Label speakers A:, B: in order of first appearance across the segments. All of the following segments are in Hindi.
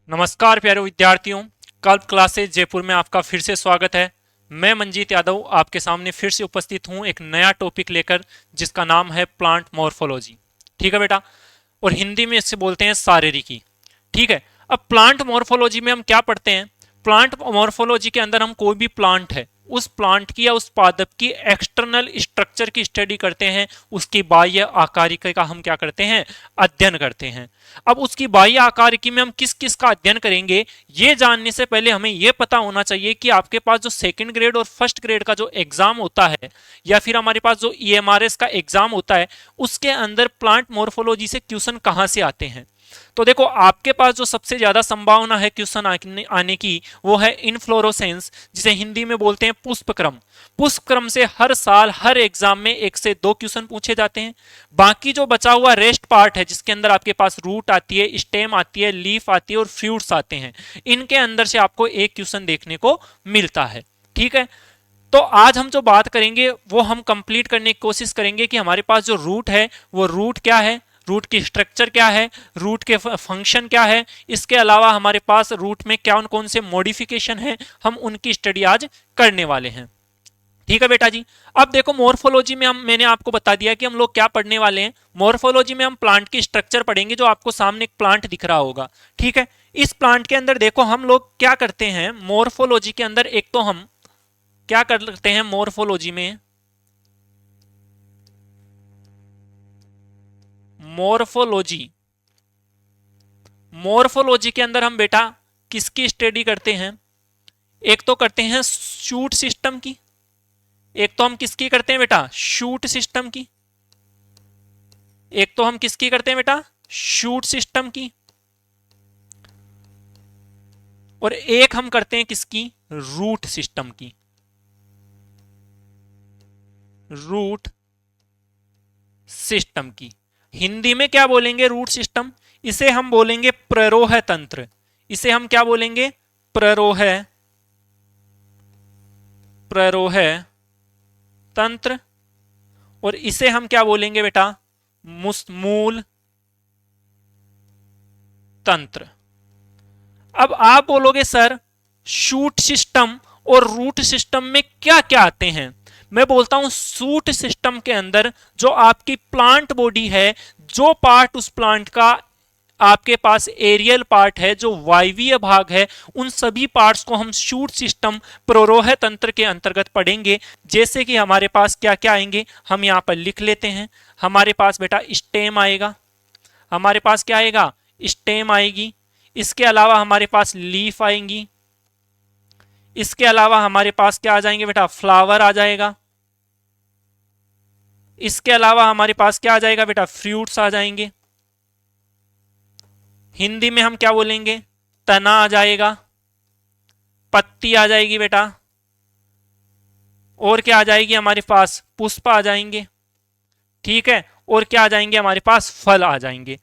A: नमस्कार प्यारे विद्यार्थियों, कल्प क्लासेज जयपुर में आपका फिर से स्वागत है। मैं मंजीत यादव आपके सामने फिर से उपस्थित हूं एक नया टॉपिक लेकर, जिसका नाम है प्लांट मॉर्फोलॉजी। ठीक है बेटा, और हिंदी में इसे बोलते हैं शारीरिकी। ठीक है, अब प्लांट मॉर्फोलॉजी में हम क्या पढ़ते हैं? प्लांट मॉर्फोलॉजी के अंदर हम कोई भी प्लांट है उस प्लांट की या उस पादप की एक्सटर्नल स्ट्रक्चर की स्टडी करते हैं, उसकी बाह्य आकारिकी का हम क्या करते हैं? अध्ययन करते हैं। अब उसकी बाह्य आकारिकी में हम किस किस का अध्ययन करेंगे, ये जानने से पहले हमें यह पता होना चाहिए कि आपके पास जो सेकंड ग्रेड और फर्स्ट ग्रेड का जो एग्जाम होता है, या फिर हमारे पास जो ईएमआरएस का एग्जाम होता है, उसके अंदर प्लांट मॉर्फोलॉजी से क्वेश्चन कहां से आते हैं। तो देखो, आपके पास जो सबसे ज्यादा संभावना है क्वेश्चन आने की, वो है इनफ्लोरोसेंस, जिसे हिंदी में बोलते हैं पुष्पक्रम। पुष्पक्रम से हर साल हर एग्जाम में 1 से 2 क्वेश्चन पूछे जाते हैं। बाकी जो बचा हुआ रेस्ट पार्ट है, जिसके अंदर आपके पास रूट आती है, स्टेम आती है, लीफ आती है और फ्रूट्स आते हैं, इनके अंदर से आपको एक क्वेश्चन देखने को मिलता है। ठीक है, तो आज हम जो बात करेंगे वो हम कंप्लीट करने की कोशिश करेंगे कि हमारे पास जो रूट है वो रूट क्या है, रूट की स्ट्रक्चर क्या है, रूट के फंक्शन क्या है, इसके अलावा हमारे पास रूट में क्या कौन से मॉडिफिकेशन है, हम उनकी स्टडी आज करने वाले हैं। ठीक है बेटा जी। अब देखो, मॉर्फोलॉजी में मैंने आपको बता दिया कि हम लोग क्या पढ़ने वाले हैं। मॉर्फोलॉजी में हम प्लांट की स्ट्रक्चर पढ़ेंगे, जो आपको सामने एक प्लांट दिख रहा होगा। ठीक है, इस प्लांट के अंदर देखो हम लोग क्या करते हैं मॉर्फोलॉजी के अंदर। एक तो हम क्या करते हैं मॉर्फोलॉजी में, मॉर्फोलॉजी मॉर्फोलॉजी के अंदर हम बेटा किसकी स्टडी करते हैं? एक तो करते हैं शूट सिस्टम की, एक तो हम किसकी करते हैं बेटा? शूट सिस्टम की। एक तो हम किसकी करते हैं बेटा? शूट सिस्टम की। और एक हम करते हैं किसकी? रूट सिस्टम की। रूट सिस्टम की। हिंदी में क्या बोलेंगे रूट सिस्टम? इसे हम बोलेंगे प्ररोह तंत्र। इसे हम क्या बोलेंगे? प्ररोह प्ररोह तंत्र। और इसे हम क्या बोलेंगे बेटा? मूल तंत्र। अब आप बोलोगे सर, शूट सिस्टम और रूट सिस्टम में क्या क्या आते हैं? मैं बोलता हूं शूट सिस्टम के अंदर जो आपकी प्लांट बॉडी है, जो पार्ट उस प्लांट का आपके पास एरियल पार्ट है, जो वायवीय भाग है, उन सभी पार्ट्स को हम शूट सिस्टम प्रोरोह तंत्र के अंतर्गत पढ़ेंगे। जैसे कि हमारे पास क्या क्या आएंगे, हम यहां पर लिख लेते हैं। हमारे पास बेटा स्टेम आएगा, हमारे पास क्या आएगा? स्टेम आएगी। इसके अलावा हमारे पास लीफ आएंगी। इसके अलावा हमारे पास क्या आ जाएंगे बेटा? फ्लावर आ जाएगा। इसके अलावा हमारे पास क्या आ जाएगा बेटा? फ्रूट्स आ जाएंगे। हिंदी में हम क्या बोलेंगे? तना आ जाएगा, पत्ती आ जाएगी बेटा, और क्या आ जाएगी हमारे पास? पुष्प आ जाएंगे। ठीक है, और क्या आ जाएंगे हमारे पास? फल आ जाएंगे।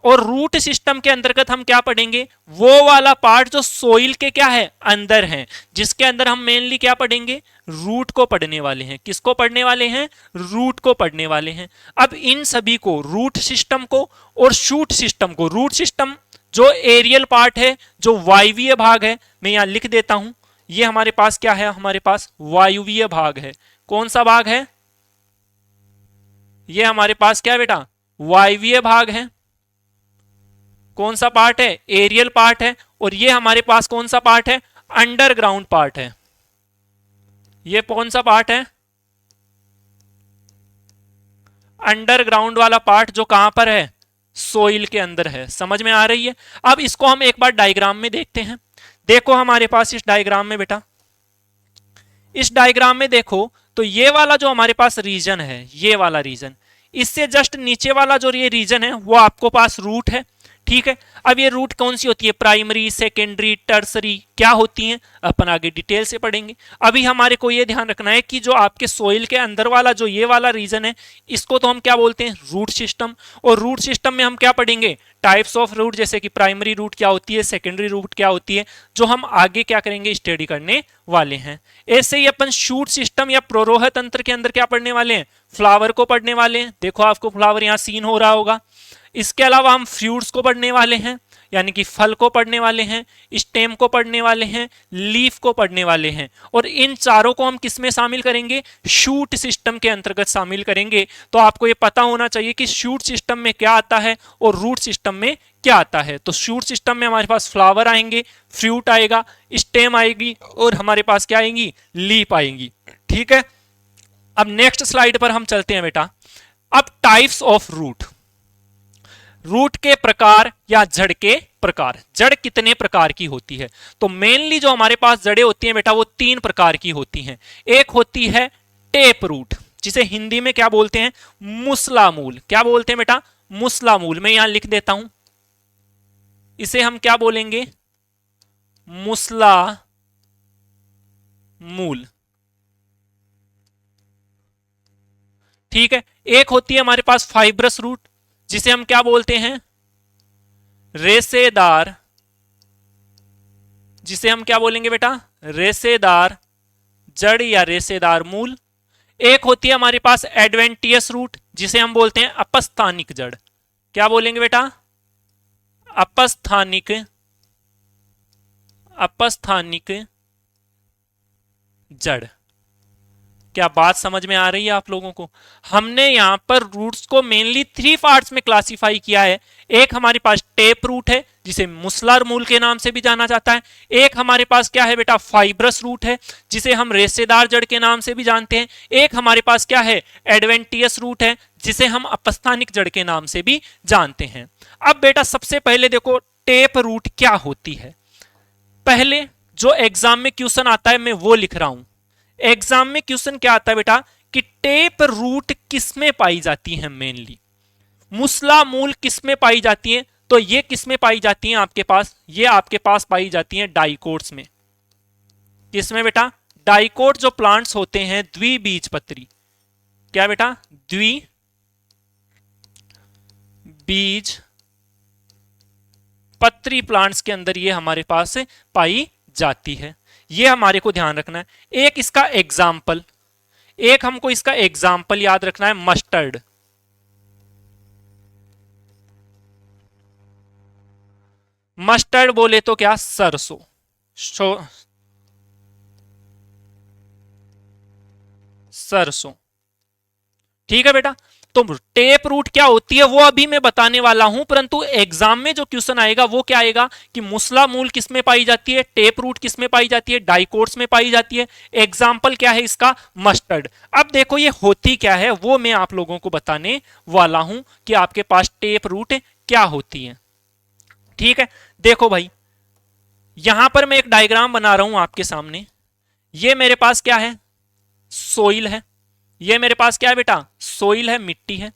A: और रूट सिस्टम के अंतर्गत हम क्या पढ़ेंगे? वो वाला पार्ट जो सोइल के क्या है? अंदर है, जिसके अंदर हम मेनली क्या पढ़ेंगे? रूट को पढ़ने वाले हैं। किसको पढ़ने वाले हैं? रूट को पढ़ने वाले हैं। अब इन सभी को, रूट सिस्टम को और शूट सिस्टम को, रूट सिस्टम जो एरियल पार्ट है, जो वायवीय भाग है, मैं यहां लिख देता हूं, ये हमारे पास क्या है? हमारे पास वायुवीय भाग है। कौन सा भाग है? ये हमारे पास क्या बेटा? वायवीय भाग है। कौन सा पार्ट है? एरियल पार्ट है। और ये हमारे पास कौन सा पार्ट है? अंडरग्राउंड पार्ट है। ये कौन सा पार्ट है? अंडरग्राउंड वाला पार्ट, जो कहां पर है? सोइल के अंदर है। समझ में आ रही है? अब इसको हम एक बार डायग्राम में देखते हैं। देखो हमारे पास इस डायग्राम में बेटा, इस डायग्राम में देखो तो ये वाला जो हमारे पास रीजन है, ये वाला रीजन, इससे जस्ट नीचे वाला जो ये रीजन है वो आपको पास रूट है। ठीक है, अब ये रूट कौन सी होती है? प्राइमरी, सेकेंडरी, टर्सरी, क्या होती हैं अपन आगे डिटेल से पढ़ेंगे। अभी हमारे को ये ध्यान रखना है कि जो आपके सोइल के अंदर वाला जो ये वाला रीजन है, इसको तो हम क्या बोलते हैं? Root system. और रूट सिस्टम में हम क्या पढ़ेंगे? टाइप्स ऑफ रूट, जैसे कि प्राइमरी रूट क्या होती है, सेकेंडरी रूट क्या होती है, जो हम आगे क्या करेंगे? स्टडी करने वाले हैं। ऐसे ही अपन शूट सिस्टम या प्रोरोह तंत्र के अंदर क्या पढ़ने वाले हैं? फ्लावर को पढ़ने वाले हैं। देखो आपको फ्लावर यहां सीन हो रहा होगा। इसके अलावा हम फ्रूट्स को पढ़ने वाले हैं, यानी कि फल को पढ़ने वाले हैं, स्टेम को पढ़ने वाले हैं, लीफ को पढ़ने वाले हैं, और इन चारों को हम किस में शामिल करेंगे? शूट सिस्टम के अंतर्गत शामिल करेंगे। तो आपको ये पता होना चाहिए कि शूट सिस्टम में क्या आता है और रूट सिस्टम में क्या आता है। तो शूट सिस्टम में हमारे पास फ्लावर आएंगे, फ्रूट आएगा, स्टेम आएगी, और हमारे पास क्या आएंगी? लीफ आएंगी। ठीक है, अब नेक्स्ट स्लाइड पर हम चलते हैं बेटा। अब टाइप्स ऑफ रूट, रूट के प्रकार या जड़ के प्रकार। जड़ कितने प्रकार की होती है? तो मेनली जो हमारे पास जड़ें होती हैं बेटा वो 3 प्रकार की होती हैं। एक होती है टेप रूट, जिसे हिंदी में क्या बोलते हैं? मुसला मूल। क्या बोलते हैं बेटा? मुसला मूल। मैं यहां लिख देता हूं, इसे हम क्या बोलेंगे? मुसला मूल। ठीक है, एक होती है हमारे पास फाइब्रस रूट, जिसे हम क्या बोलते हैं? रेशेदार। जिसे हम क्या बोलेंगे बेटा? रेशेदार जड़ या रेशेदार मूल। एक होती है हमारे पास एडवेंटियस रूट, जिसे हम बोलते हैं अपस्थानिक जड़। क्या बोलेंगे बेटा? अपस्थानिक, अपस्थानिक जड़। क्या बात समझ में आ रही है आप लोगों को? हमने यहां पर रूट्स को मेनली 3 पार्ट्स में क्लासिफाई किया है। एक हमारे पास टेप रूट है, जिसे मुसलर मूल के नाम से भी जाना जाता है। एक हमारे पास क्या है बेटा? फाइब्रस रूट है, जिसे हम रेशेदार जड़ के नाम से भी जानते हैं। एक हमारे पास क्या है? एडवेंटियस रूट है, जिसे हम अपस्थानिक जड़ के नाम से भी जानते हैं। अब बेटा सबसे पहले देखो टेप रूट क्या होती है। पहले जो एग्जाम में क्वेश्चन आता है मैं वो लिख रहा हूं। एग्जाम में क्वेश्चन क्या आता है बेटा? कि टेप रूट किसमें पाई जाती है? मेनली मुसला मूल किसमें पाई जाती है? तो ये किसमें पाई जाती है आपके पास? ये आपके पास पाई जाती है डाइकोट्स में। किसमें बेटा? डाइकोट जो प्लांट्स होते हैं द्विबीजपत्री। क्या बेटा? द्विबीज पत्री प्लांट्स के अंदर ये हमारे पास पाई जाती है। ये हमारे को ध्यान रखना है। एक इसका एग्जाम्पल, एक हमको इसका एग्जाम्पल याद रखना है, मस्टर्ड। मस्टर्ड बोले तो क्या? सरसों। सरसों। ठीक है बेटा, तो टेप रूट क्या होती है वो अभी मैं बताने वाला हूं, परंतु एग्जाम में जो क्वेश्चन आएगा वो क्या आएगा कि मुसला मूल किसमें पाई जाती है, टेप रूट किसमें पाई जाती है, डाइकोट्स में पाई जाती है। एग्जाम्पल क्या है इसका? मस्टर्ड। अब देखो ये होती क्या है वो मैं आप लोगों को बताने वाला हूं कि आपके पास टेप रूट क्या होती है। ठीक है, देखो भाई यहां पर मैं एक डायग्राम बना रहा हूं आपके सामने। ये मेरे पास क्या है? सोइल है। ये मेरे पास क्या है बेटा? सोइल है, मिट्टी है।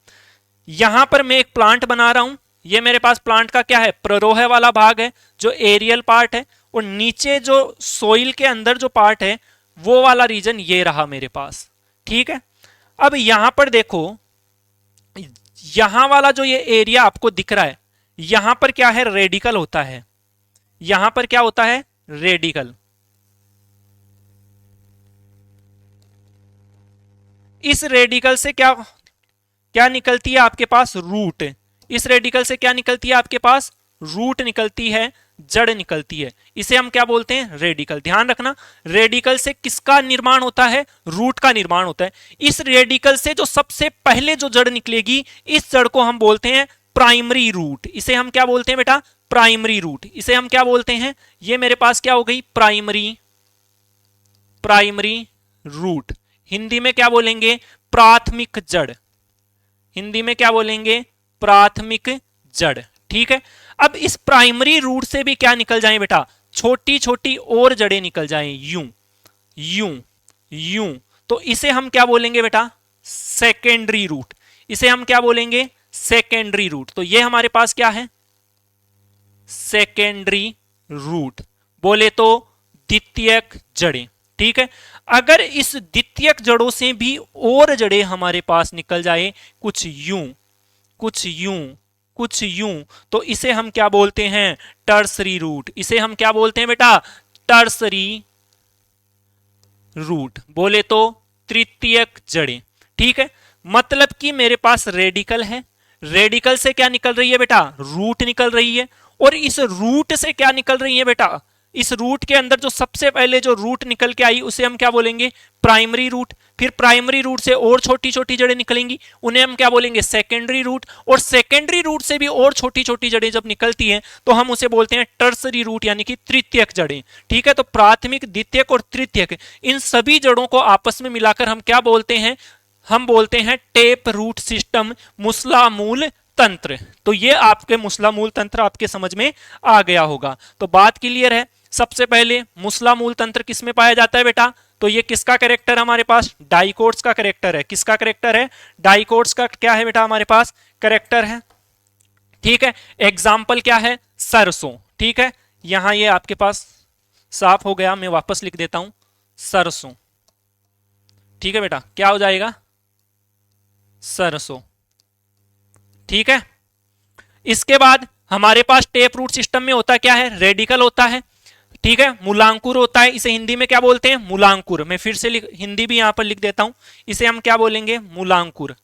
A: यहां पर मैं एक प्लांट बना रहा हूं। ये मेरे पास प्लांट का क्या है? प्ररोह वाला भाग है, जो एरियल पार्ट है, और नीचे जो सोइल के अंदर जो पार्ट है वो वाला रीजन ये रहा मेरे पास। ठीक है, अब यहां पर देखो, यहां वाला जो ये एरिया आपको दिख रहा है, यहां पर क्या है? रेडिकल होता है। यहां पर क्या होता है? रेडिकल। इस रेडिकल से क्या क्या निकलती है आपके पास? रूट। इस रेडिकल से क्या निकलती है आपके पास? रूट निकलती है, जड़ निकलती है। इसे हम क्या बोलते हैं? रेडिकल। ध्यान रखना, रेडिकल से किसका निर्माण होता है? रूट का निर्माण होता है। इस रेडिकल से जो सबसे पहले जो जड़ निकलेगी, इस जड़ को हम बोलते हैं प्राइमरी रूट। इसे हम क्या बोलते हैं बेटा? Primary root. इसे हम क्या बोलते हैं? ये मेरे पास क्या हो गई? Primary, primary root. हिंदी में क्या बोलेंगे? प्राथमिक जड़। हिंदी में क्या बोलेंगे? प्राथमिक जड़। ठीक है, अब इस प्राइमरी रूट से भी क्या निकल जाए बेटा? छोटी छोटी और जड़ें निकल जाएं, यूं यूं यूं। तो इसे हम क्या बोलेंगे बेटा? Secondary root. इसे हम क्या बोलेंगे? Secondary root. तो ये हमारे पास क्या है? सेकेंडरी रूट बोले तो द्वितीयक जड़ें। ठीक है, अगर इस द्वितीयक जड़ों से भी और जड़ें हमारे पास निकल जाए, कुछ यूं कुछ यूं कुछ यूं, तो इसे हम क्या बोलते हैं? Tertiary root. इसे हम क्या बोलते हैं बेटा? टर्सरी रूट बोले तो तृतीयक जड़ें। ठीक है, मतलब कि मेरे पास रेडिकल है, रेडिकल से क्या निकल रही है बेटा, रूट निकल रही है, और इस रूट से क्या निकल रही है बेटा, इस रूट के अंदर जो सबसे पहले जो रूट निकल के आई उसे हम क्या बोलेंगे, प्राइमरी रूट। फिर प्राइमरी रूट से और छोटी छोटी जड़ें निकलेंगी, उन्हें हम क्या बोलेंगे, सेकेंडरी रूट। और सेकेंडरी रूट से भी और छोटी छोटी जड़ें जब निकलती हैं तो हम उसे बोलते हैं टर्सरी रूट, यानी कि तृतीयक जड़ें। ठीक है, तो प्राथमिक, द्वितीयक और तृतीयक, इन सभी जड़ों को आपस में मिलाकर हम क्या बोलते हैं, हम बोलते हैं टेप रूट सिस्टम, मुसला मूल तंत्र। तो ये आपके मुसला मूल तंत्र आपके समझ में आ गया होगा। तो बात क्लियर है। सबसे पहले मुसला मूल तंत्र किसमें पाया जाता है बेटा, तो ये किसका कैरेक्टर हमारे पास, डाइकोट्स का कैरेक्टर है। किसका कैरेक्टर है, डाइकोट्स का क्या है बेटा हमारे पास कैरेक्टर है। ठीक है, एग्जाम्पल क्या है, सरसों। ठीक है, यहां ये आपके पास साफ हो गया, मैं वापस लिख देता हूं, सरसों। ठीक है बेटा, क्या हो जाएगा, सरसों। ठीक है, इसके बाद हमारे पास टेप रूट सिस्टम में होता क्या है, रेडिकल होता है। ठीक है, मूलांकुर होता है, इसे हिंदी में क्या बोलते हैं, मूलांकुर। मैं फिर से हिंदी भी यहां पर लिख देता हूं, इसे हम क्या बोलेंगे, मूलांकुर।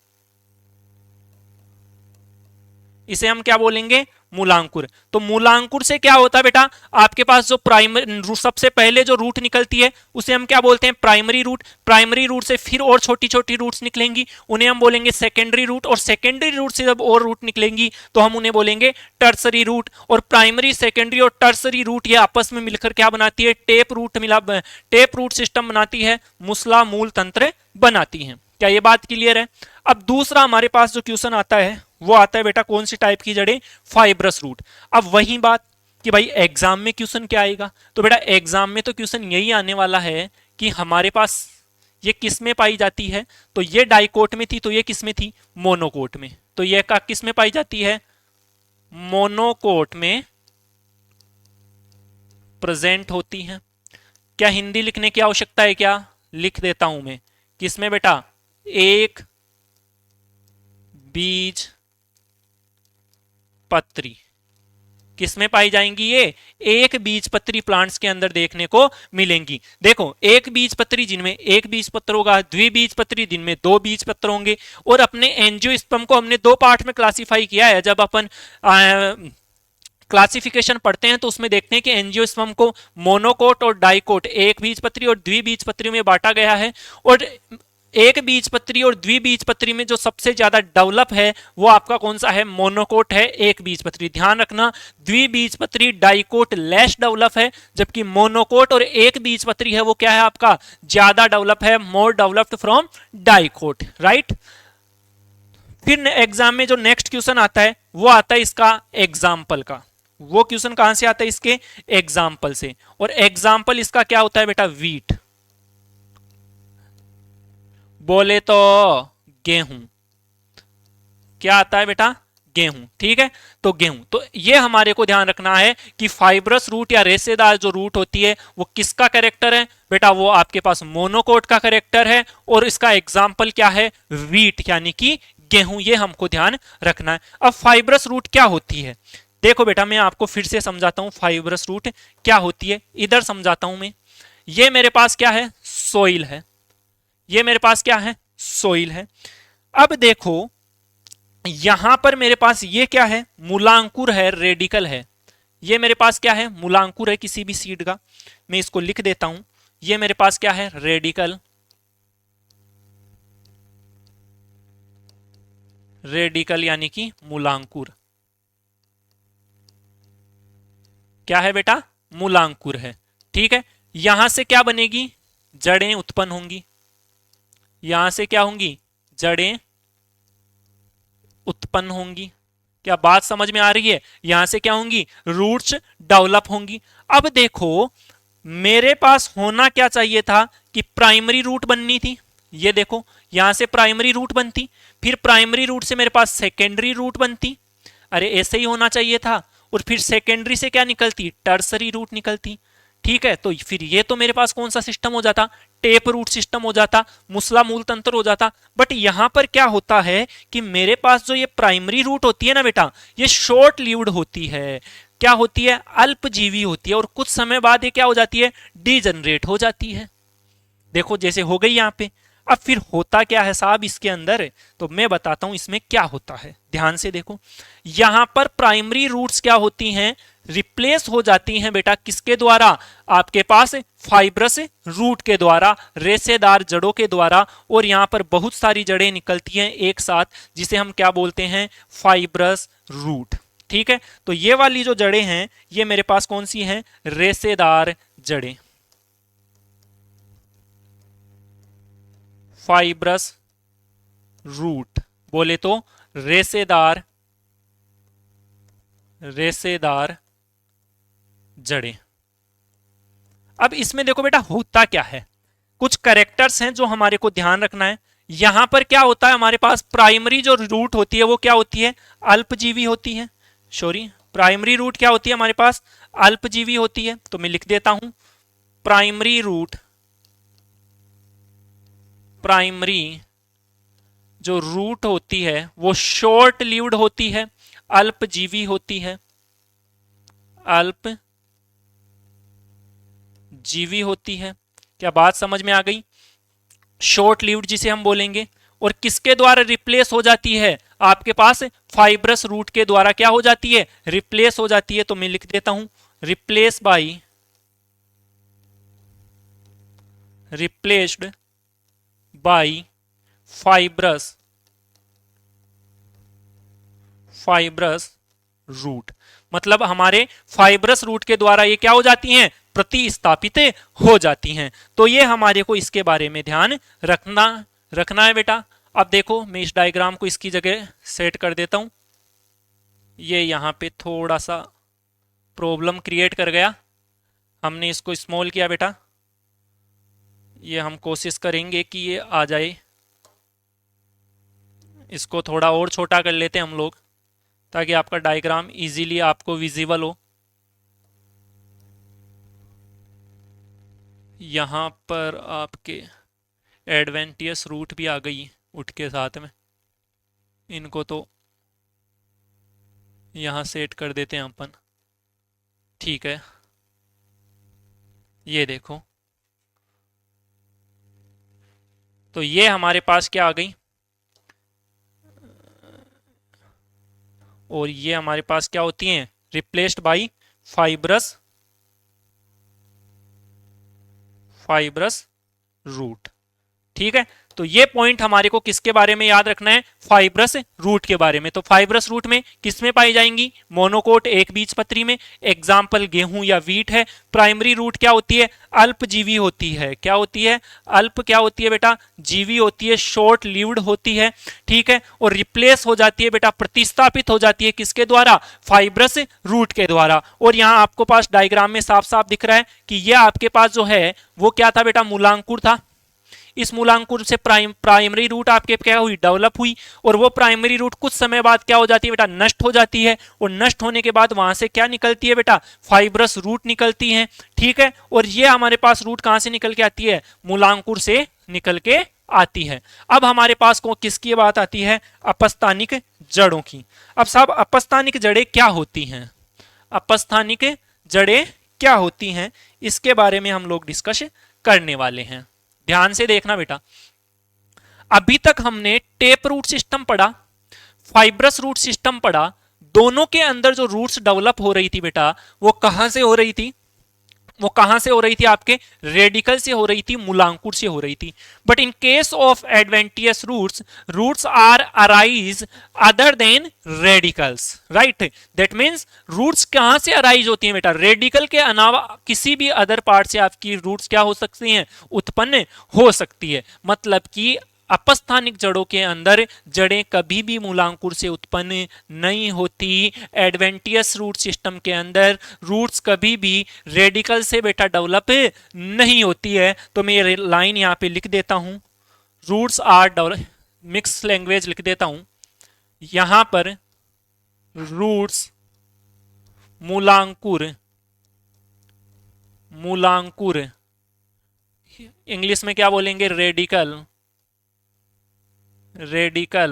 A: इसे हम क्या बोलेंगे, मूलांकुर। तो मूलांकुर से क्या होता है बेटा, आपके पास जो प्राइमरी, सबसे पहले जो रूट निकलती है उसे हम क्या बोलते हैं, प्राइमरी रूट। प्राइमरी रूट से फिर और छोटी छोटी रूट्स निकलेंगी, उन्हें हम बोलेंगे सेकेंडरी रूट। और सेकेंडरी रूट से जब और रूट निकलेंगी तो हम उन्हें बोलेंगे टर्सरी रूट। और प्राइमरी, सेकेंडरी और टर्सरी रूट ये आपस में मिलकर क्या बनाती है, टेप रूट सिस्टम बनाती है, मुसला मूल तंत्र बनाती है। क्या ये बात क्लियर है। अब दूसरा हमारे पास जो क्वेश्चन आता है वो आता है बेटा, कौन सी टाइप की जड़ें, फाइब्रस रूट। अब वही बात कि भाई एग्जाम में क्वेश्चन क्या आएगा, तो बेटा एग्जाम में तो क्वेश्चन यही आने वाला है कि हमारे पास ये किस में पाई जाती है, तो ये डाइकोट में थी, तो ये किस में थी, मोनोकोट में। तो ये का किस में पाई जाती है, मोनोकोट में प्रेजेंट होती है। क्या हिंदी लिखने की आवश्यकता है, क्या लिख देता हूं मैं, किसमें बेटा, एक बीज पत्री। किसमें पाई जाएंगी, ये एक बीज पत्री प्लांट्स के अंदर देखने को मिलेंगी। देखो, एक बीज पत्री जिनमें एक बीज पत्र होगा, द्विबीज पत्री जिनमें दो बीज पत्र होंगे। और अपने एंजियोस्पर्म को हमने दो पार्ट में क्लासिफाई किया है। जब अपन क्लासिफिकेशन पढ़ते हैं तो उसमें देखते हैं कि एंजियोस्पर्म को मोनोकोट और डाइकोट, एक बीजपत्री और द्विबीजपत्री में बांटा गया है। और एक बीजपत्री और द्विबीजपत्री में जो सबसे ज्यादा डेवलप है वो आपका कौन सा है, मोनोकोट है, एक बीजपत्री। ध्यान रखना, द्विबीजपत्री डाइकोट लेस डेवलप है, जबकि मोनोकोट और एक बीजपत्री है वो क्या है आपका, ज्यादा डेवलप है, more developed from dicot, right. फिर एग्जाम में जो नेक्स्ट क्वेश्चन आता है वो आता है इसका एग्जाम्पल का। वो क्वेश्चन कहां से आता है, इसके एग्जाम्पल से। और एग्जाम्पल इसका क्या होता है बेटा, वीट। बोले तो गेहूं। क्या आता है बेटा, गेहूं। ठीक है, तो गेहूं। तो ये हमारे को ध्यान रखना है कि फाइब्रस रूट या रेशेदार जो रूट होती है वो किसका कैरेक्टर है बेटा, वो आपके पास मोनोकोट का कैरेक्टर है। और इसका एग्जाम्पल क्या है, वीट, यानी कि गेहूं। ये हमको ध्यान रखना है। अब फाइब्रस रूट क्या होती है, देखो बेटा मैं आपको फिर से समझाता हूं फाइब्रस रूट क्या होती है। इधर समझाता हूं मैं। ये मेरे पास क्या है, सोइल है। ये मेरे पास क्या है, सोइल है। अब देखो यहां पर मेरे पास ये क्या है, मूलांकुर है, रेडिकल है। ये मेरे पास क्या है, मूलांकुर है किसी भी सीड का। मैं इसको लिख देता हूं, ये मेरे पास क्या है, रेडिकल। रेडिकल यानी कि मूलांकुर। क्या है बेटा, मूलांकुर है। ठीक है, यहां से क्या बनेगी, जड़ें उत्पन्न होंगी। यहां से क्या होंगी, जड़ें उत्पन्न होंगी। क्या बात समझ में आ रही है, यहां से क्या होंगी, रूट्स डेवलप होंगी। अब देखो मेरे पास होना क्या चाहिए था कि प्राइमरी रूट बननी थी। ये देखो यहां से प्राइमरी रूट बनती, फिर प्राइमरी रूट से मेरे पास सेकेंडरी रूट बनती। अरे ऐसे ही होना चाहिए था। और फिर सेकेंडरी से क्या निकलती, टर्सरी रूट निकलती। ठीक है, तो फिर ये तो मेरे पास कौन सा सिस्टम हो जाता, टेप रूट सिस्टम हो जाता, मुसला मूल तंत्र हो जाता। बट यहां पर क्या होता है कि मेरे पास जो ये प्राइमरी रूट होती है ना बेटा, ये शॉर्ट लिव्ड होती है। क्या होती है, अल्पजीवी होती है। और कुछ समय बाद ये क्या हो जाती है, डीजनरेट हो जाती है। देखो जैसे हो गई यहां पे। अब फिर होता क्या है साहब इसके अंदर, तो मैं बताता हूं इसमें क्या होता है, ध्यान से देखो। यहां पर प्राइमरी रूट्स क्या होती हैं, रिप्लेस हो जाती हैं बेटा किसके द्वारा, आपके पास फाइब्रस रूट के द्वारा, रेशेदार जड़ों के द्वारा। और यहां पर बहुत सारी जड़ें निकलती हैं एक साथ, जिसे हम क्या बोलते हैं, फाइब्रस रूट। ठीक है, तो ये वाली जो जड़ें हैं ये मेरे पास कौन सी हैं, रेशेदार जड़ें, फाइब्रस रूट बोले तो रेशेदार, रेशेदार जड़ें। अब इसमें देखो बेटा होता क्या है, कुछ करेक्टर्स हैं जो हमारे को ध्यान रखना है। यहां पर क्या होता है, हमारे पास प्राइमरी जो रूट होती है वो क्या होती है, अल्पजीवी होती है। सॉरी, प्राइमरी रूट क्या होती है हमारे पास, अल्पजीवी होती है। तो मैं लिख देता हूं प्राइमरी रूट, प्राइमरी जो रूट होती है वो शॉर्ट लिव्ड होती है, अल्पजीवी होती है, अल्प जीवी होती है। क्या बात समझ में आ गई, शॉर्ट लिव्ड जिसे हम बोलेंगे। और किसके द्वारा रिप्लेस हो जाती है, आपके पास फाइब्रस रूट के द्वारा क्या हो जाती है, रिप्लेस हो जाती है। तो मैं लिख देता हूं replace by, replaced by fibrous, fibrous root. मतलब हमारे फाइब्रस रूट के द्वारा ये क्या हो जाती हैं, प्रतिस्थापित हो जाती हैं। तो ये हमारे को इसके बारे में ध्यान रखना रखना है बेटा। अब देखो मैं इस डायग्राम को इसकी जगह सेट कर देता हूं, ये यहां पे थोड़ा सा प्रॉब्लम क्रिएट कर गया, हमने इसको स्मॉल किया बेटा। ये हम कोशिश करेंगे कि ये आ जाए, इसको थोड़ा और छोटा कर लेते हैं हम लोग, ताकि आपका डायग्राम इजीली आपको विजिबल हो। यहाँ पर आपके एडवेंटियस रूट भी आ गई उठ के साथ में, इनको तो यहाँ सेट कर देते हैं अपन। ठीक है, ये देखो, तो ये हमारे पास क्या आ गई, और ये हमारे पास क्या होती हैं, replaced by fibrous, fibrous root. ठीक है, तो ये पॉइंट हमारे को किसके बारे में याद रखना है, फाइब्रस रूट के बारे में। तो फाइब्रस रूट में किसमें पाई जाएंगी, मोनोकोट एक बीजपत्री में, एग्जाम्पल गेहूं या वीट है। प्राइमरी रूट क्या होती है, अल्पजीवी होती है। क्या होती है, अल्प क्या होती है बेटा, जीवी होती है, शॉर्ट लिव्ड होती है। ठीक है, और रिप्लेस हो जाती है बेटा, प्रतिस्थापित हो जाती है किसके द्वारा, फाइब्रस रूट के द्वारा। और यहां आपको पास डायग्राम में साफ साफ दिख रहा है कि यह आपके पास जो है वो क्या था बेटा, मूलांकुर था। इस मूलांकुर से प्राइमरी रूट आपके क्या हुई, डेवलप हुई। और वो प्राइमरी रूट कुछ समय बाद क्या हो जाती है बेटा, नष्ट हो जाती है। और नष्ट होने के बाद वहां से क्या निकलती है बेटा, फाइब्रस रूट निकलती है। ठीक है, और ये हमारे पास रूट कहां से निकल के आती है, मूलांकुर से निकल के आती है। अब हमारे पास को किसकी बात आती है, अपस्थानिक जड़ों की। अब साहब अपस्थानिक जड़ें क्या होती हैं, अपस्थानिक जड़ें क्या होती हैं, इसके बारे में हम लोग डिस्कस करने वाले हैं। ध्यान से देखना बेटा, अभी तक हमने टेप रूट सिस्टम पढ़ा, फाइब्रस रूट सिस्टम पढ़ा। दोनों के अंदर जो रूट्स डेवलप हो रही थी बेटा, वो कहां से हो रही थी, वो कहां से हो रही थी, आपके रेडिकल से हो रही थी, मूलांकुर से हो रही थी। But in case of adventitious roots, roots are arise other than radicals, right. That means roots कहां से अराइज होती हैं बेटा, रेडिकल के अलावा किसी भी अदर पार्ट से आपकी रूट्स क्या हो सकती हैं, उत्पन्न हो सकती है। मतलब कि अपस्थानिक जड़ों के अंदर जड़ें कभी भी मूलांकुर से उत्पन्न नहीं होती। एडवेंटियस रूट सिस्टम के अंदर रूट्स कभी भी रेडिकल से बेटा डेवलप नहीं होती है। तो मैं ये लाइन यहां पे लिख देता हूं, roots are develop, mix language लिख देता हूं यहां पर, रूट्स मूलांकुर, मूलांकुर इंग्लिश में क्या बोलेंगे, रेडिकल, रेडिकल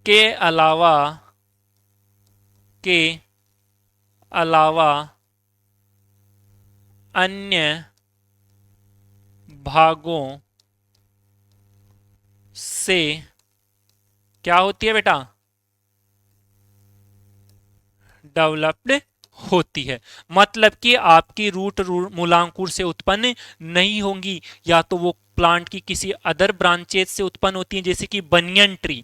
A: के अलावा, के अलावा अन्य भागों से क्या होती है बेटा, डेवलप्ड होती है। मतलब कि आपकी रूट मूलांकुर से उत्पन्न नहीं होंगी, या तो वो प्लांट की किसी अदर ब्रांचेस से उत्पन्न होती है, जैसे कि बनियन ट्री।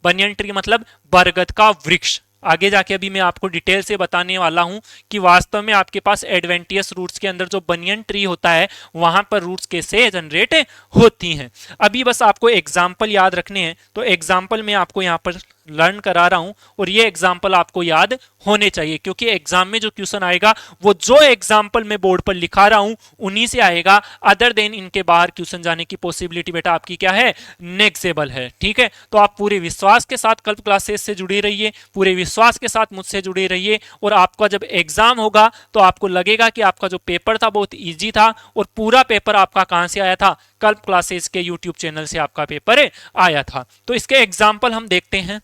A: बनियन ट्री मतलब बरगद का वृक्ष। आगे जाके अभी मैं आपको डिटेल से बताने वाला हूं कि वास्तव में आपके पास एडवेंटियस रूट्स के अंदर जो बनियन ट्री होता है वहां पर रूट्स कैसे जनरेट होती हैं। अभी बस आपको एग्जाम्पल याद रखने हैं, तो एग्जाम्पल मैं आपको यहाँ पर लर्न करा रहा हूं, और ये एग्जाम्पल आपको याद होने चाहिए, क्योंकि एग्जाम में जो क्वेश्चन आएगा वो जो एग्जाम्पल मैं बोर्ड पर लिखा रहा हूं उन्हीं से आएगा। अदर देन इनके बाहर क्वेश्चन जाने की पॉसिबिलिटी बेटा आपकी क्या है, नेग्जेबल है। ठीक है, तो आप पूरे विश्वास के साथ कल्प क्लासेस से जुड़े रहिए, पूरे विश्वास के साथ मुझसे जुड़े रहिए, और आपका जब एग्जाम होगा तो आपको लगेगा कि आपका जो पेपर था बहुत ईजी था, और पूरा पेपर आपका कहां से आया था, कल्प क्लासेस के यूट्यूब चैनल से आपका पेपर आया था। तो इसके एग्जाम्पल हम देखते हैं।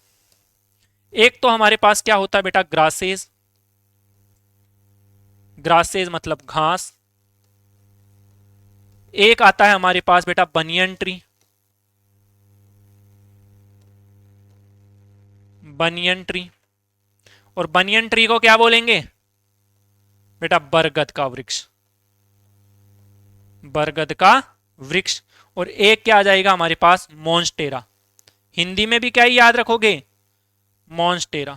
A: एक तो हमारे पास क्या होता है बेटा, ग्रासेस। ग्रासेस मतलब घास। एक आता है हमारे पास बेटा बनियन ट्री। बनियन ट्री, और बनियन ट्री को क्या बोलेंगे बेटा, बरगद का वृक्ष। बरगद का वृक्ष। और एक क्या आ जाएगा हमारे पास, मॉन्स्टेरा। हिंदी में भी क्या ही याद रखोगे, मॉन्स्टेरा।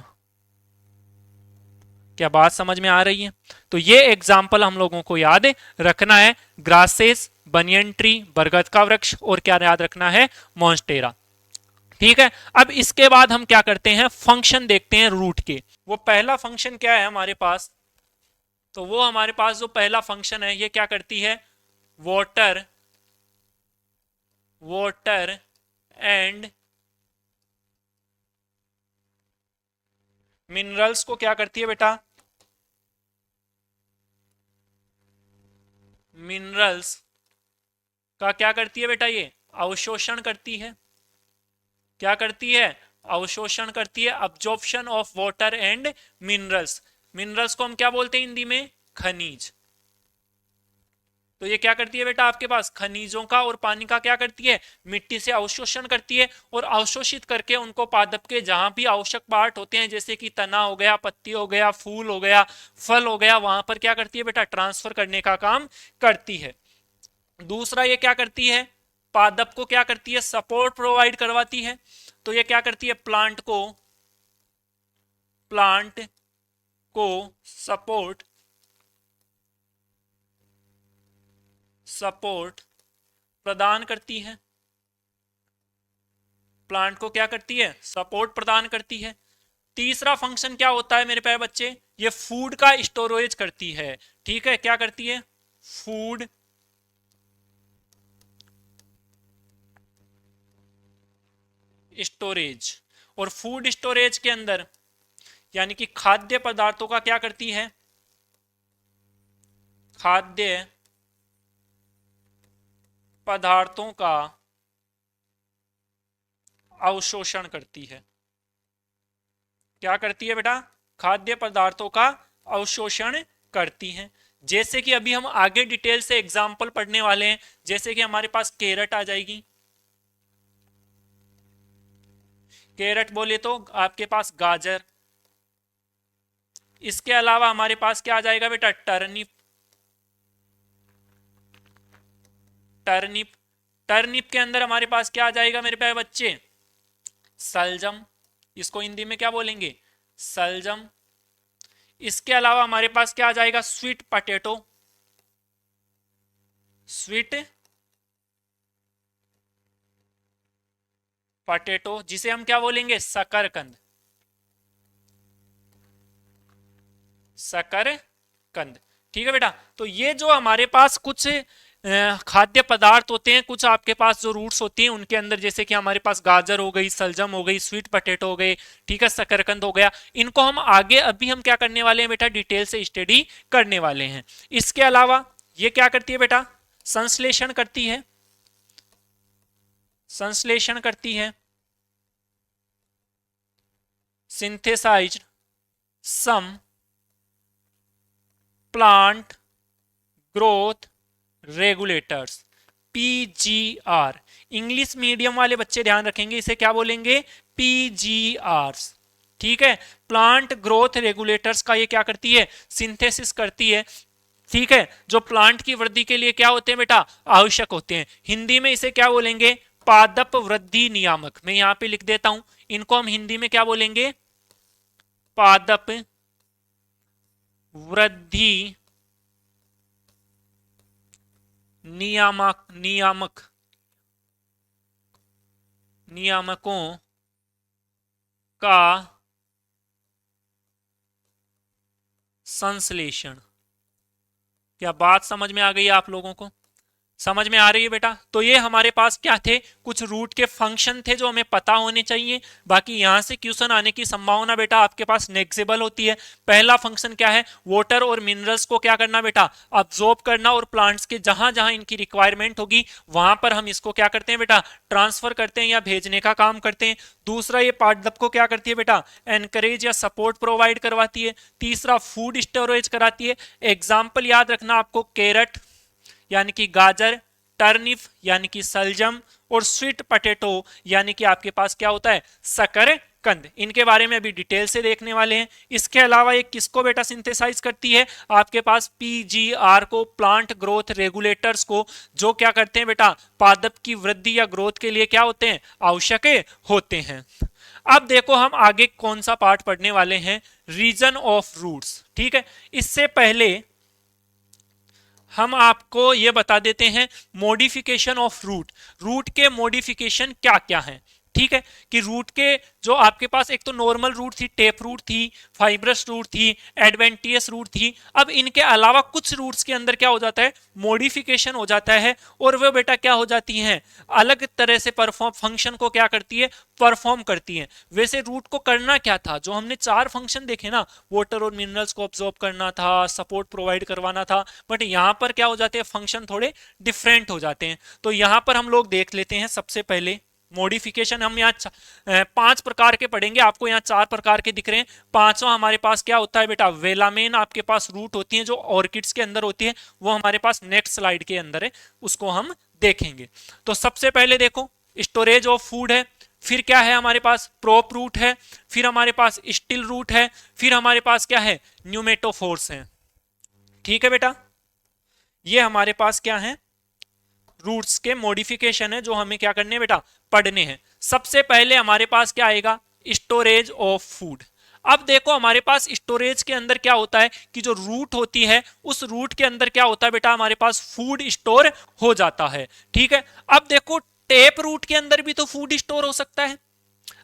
A: क्या बात समझ में आ रही है? तो ये एग्जाम्पल हम लोगों को याद रखना है, ग्रासेस, बनियन ट्री, बरगद का वृक्ष, और क्या याद रखना है, मॉन्स्टेरा। ठीक है, अब इसके बाद हम क्या करते हैं, फंक्शन देखते हैं रूट के। वो पहला फंक्शन क्या है हमारे पास, तो वो हमारे पास जो पहला फंक्शन है ये क्या करती है, वाटर, वाटर एंड मिनरल्स को क्या करती है बेटा, मिनरल्स का क्या करती है बेटा, ये अवशोषण करती है। क्या करती है, अवशोषण करती है, absorption of water and minerals. Minerals को हम क्या बोलते हैं हिंदी में, खनिज। तो ये क्या करती है बेटा, आपके पास खनिजों का और पानी का क्या करती है, मिट्टी से अवशोषण करती है, और अवशोषित करके उनको पादप के जहां भी आवश्यक पार्ट होते हैं, जैसे कि तना हो गया, पत्ती हो गया, फूल हो गया, फल हो गया, वहां पर क्या करती है बेटा, ट्रांसफर करने का काम करती है। दूसरा ये क्या करती है, पादप को क्या करती है, सपोर्ट प्रोवाइड करवाती है। तो ये क्या करती है, प्लांट को सपोर्ट सपोर्ट प्रदान करती है। प्लांट को क्या करती है, सपोर्ट प्रदान करती है। तीसरा फंक्शन क्या होता है मेरे प्यारे बच्चे, ये फूड का स्टोरेज करती है। ठीक है, क्या करती है, फूड स्टोरेज। और फूड स्टोरेज के अंदर यानी कि खाद्य पदार्थों का क्या करती है, खाद्य पदार्थों का अवशोषण करती है। क्या करती है बेटा, खाद्य पदार्थों का अवशोषण करती हैं। जैसे कि अभी हम आगे डिटेल से एग्जाम्पल पढ़ने वाले हैं, जैसे कि हमारे पास कैरेट आ जाएगी। कैरेट बोले तो आपके पास गाजर। इसके अलावा हमारे पास क्या आ जाएगा बेटा, टर्निप। टर्निप टर्निप के अंदर हमारे पास क्या आ जाएगा मेरे प्यारे बच्चे, सलजम। इसको हिंदी में क्या बोलेंगे, सलजम। इसके अलावा हमारे पास क्या आ जाएगा, स्वीट पटेटो। स्वीट पटेटो, जिसे हम क्या बोलेंगे, शकरकंद। शकरकंद। ठीक है बेटा, तो ये जो हमारे पास कुछ खाद्य पदार्थ होते हैं, कुछ आपके पास जो रूट्स होती हैं उनके अंदर, जैसे कि हमारे पास गाजर हो गई, सलजम हो गई, स्वीट पटेटो हो गए, ठीक है, शकरकंद हो गया। इनको हम आगे अभी हम क्या करने वाले हैं बेटा, डिटेल से स्टडी करने वाले हैं। इसके अलावा ये क्या करती है बेटा, संश्लेषण करती है। संश्लेषण करती है, synthesized some plant growth regulators. PGR। English medium वाले बच्चे ध्यान रखेंगे, इसे क्या बोलेंगे? PGRs। ठीक है, प्लांट ग्रोथ रेगुलेटर्स का ये क्या करती है? सिंथेसिस करती है। ठीक है, जो प्लांट की वृद्धि के लिए क्या होते हैं बेटा? आवश्यक होते हैं। हिंदी में इसे क्या बोलेंगे? पादप वृद्धि नियामक। मैं यहां पे लिख देता हूं, इनको हम हिंदी में क्या बोलेंगे? पादप वृद्धि नियामक नियामकों का संश्लेषण। क्या बात समझ में आ गई आप लोगों को? समझ में आ रही है बेटा? तो ये हमारे पास क्या थे? कुछ रूट के फंक्शन थे जो हमें पता होने चाहिए। बाकी यहां से क्वेश्चन आने की संभावना बेटा आपके पास नेग्जिबल होती है। पहला फंक्शन क्या है? वाटर और मिनरल्स को क्या करना बेटा? अब्जॉर्ब करना, और प्लांट्स के जहां जहां इनकी रिक्वायरमेंट होगी वहां पर हम इसको क्या करते हैं बेटा? ट्रांसफर करते हैं या भेजने का काम करते हैं। दूसरा, ये पादप को क्या करती है बेटा? एनकरेज या सपोर्ट प्रोवाइड करवाती है। तीसरा, फूड स्टोरेज कराती है। एग्जाम्पल याद रखना आपको, कैरेट यानी कि गाजर, टर्निप यानी कि सलजम, और स्वीट पटेटो यानी कि आपके पास क्या होता है? शकरकंद। इनके बारे में अभी डिटेल से देखने वाले हैं। इसके अलावा एक किसको बेटा सिंथेसाइज करती है? आपके पास PGR को, प्लांट ग्रोथ रेगुलेटर्स को, जो क्या करते हैं बेटा? पादप की वृद्धि या ग्रोथ के लिए क्या होते हैं? आवश्यक होते हैं। अब देखो हम आगे कौन सा पार्ट पढ़ने वाले हैं? Region of roots. ठीक है, इससे पहले हम आपको ये बता देते हैं मॉडिफिकेशन ऑफ रूट। रूट के मॉडिफिकेशन क्या क्या हैं? ठीक है, कि रूट के जो आपके पास एक तो नॉर्मल रूट थी, टेप रूट थी, फाइब्रस रूट थी, एडवेंटियस रूट थी। अब इनके अलावा कुछ रूट्स के अंदर क्या हो जाता है? मॉडिफिकेशन हो जाता है, और वो बेटा क्या हो जाती हैं? अलग तरह से परफॉर्म फंक्शन को क्या करती है? परफॉर्म करती है। वैसे रूट को करना क्या था? जो हमने 4 फंक्शन देखे ना, वाटर और मिनरल्स को ऑब्जॉर्ब करना था, सपोर्ट प्रोवाइड करवाना था, बट यहां पर क्या हो जाते हैं? फंक्शन थोड़े डिफरेंट हो जाते हैं। तो यहां पर हम लोग देख लेते हैं सबसे पहले मॉडिफिकेशन। हम यहाँ 5 प्रकार के पढ़ेंगे, आपको यहाँ 4 प्रकार के दिख रहे हैं। पांचवा हमारे पास क्या होता है बेटा? वेलामेन आपके पास रूट होती है जो ऑर्किड्स के अंदर होती है, वो हमारे पास नेक्स्ट स्लाइड के अंदर है, उसको हम देखेंगे। तो सबसे पहले देखो, स्टोरेज ऑफ फूड है, फिर क्या है हमारे पास? प्रोप रूट है, फिर हमारे पास स्टिल रूट है, फिर हमारे पास क्या है? न्यूमेटोफोर्स है। ठीक है बेटा, ये हमारे पास क्या है? रूट्स के मॉडिफिकेशन है जो हमें क्या करने हैं बेटा? पढ़ने हैं। सबसे पहले हमारे पास क्या आएगा? Storage of food. अब देखो हमारे पास स्टोरेज के अंदर क्या होता है कि जो रूट होती है उस रूट के अंदर क्या होता है बेटा? हमारे पास फूड स्टोर हो जाता है। ठीक है, अब देखो टेप रूट के अंदर भी तो फूड स्टोर हो सकता है।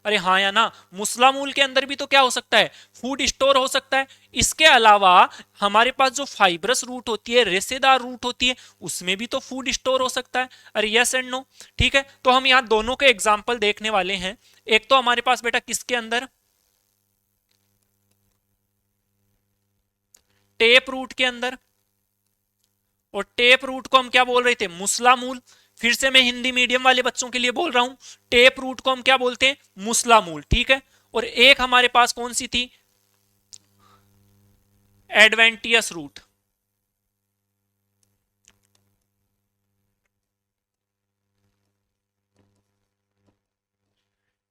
A: अरे हाँ या ना? मुसला मूल के अंदर भी तो क्या हो सकता है? फूड स्टोर हो सकता है। इसके अलावा हमारे पास जो फाइब्रस रूट होती है, रेशेदार रूट होती है, उसमें भी तो फूड स्टोर हो सकता है। अरे यस एंड नो? ठीक है, तो हम यहाँ दोनों के एग्जाम्पल देखने वाले हैं। एक तो हमारे पास बेटा किसके अंदर? टेप रूट के अंदर। और टेप रूट को हम क्या बोल रहे थे? मुसला मूल। फिर से मैं हिंदी मीडियम वाले बच्चों के लिए बोल रहा हूं, टेप रूट को हम क्या बोलते हैं? मुसला मूल। ठीक है, और एक हमारे पास कौन सी थी? Adventitious root.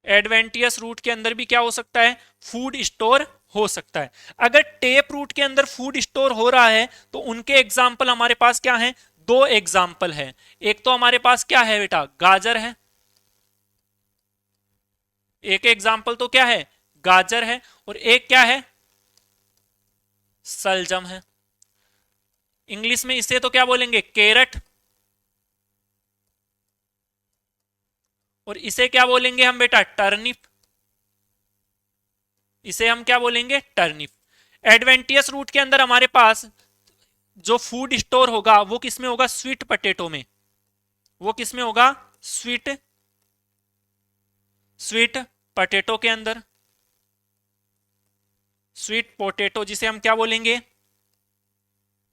A: एडवेंटियस रूट के अंदर भी क्या हो सकता है? फूड स्टोर हो सकता है। अगर टेप रूट के अंदर फूड स्टोर हो रहा है तो उनके एग्जाम्पल हमारे पास क्या है? 2 एग्जाम्पल है। एक तो हमारे पास क्या है बेटा? गाजर है। एक एग्जाम्पल तो क्या है? गाजर है। और एक क्या है? सलजम है। इंग्लिश में इसे तो क्या बोलेंगे? कैरेट। और इसे क्या बोलेंगे हम बेटा? टर्निप। इसे हम क्या बोलेंगे? टर्निप। एडवेंटियस रूट के अंदर हमारे पास जो फूड स्टोर होगा वो किसमें होगा? स्वीट पटेटो में। वो किसमें होगा? स्वीट स्वीट पटेटो के अंदर। स्वीट पोटेटो, जिसे हम क्या बोलेंगे?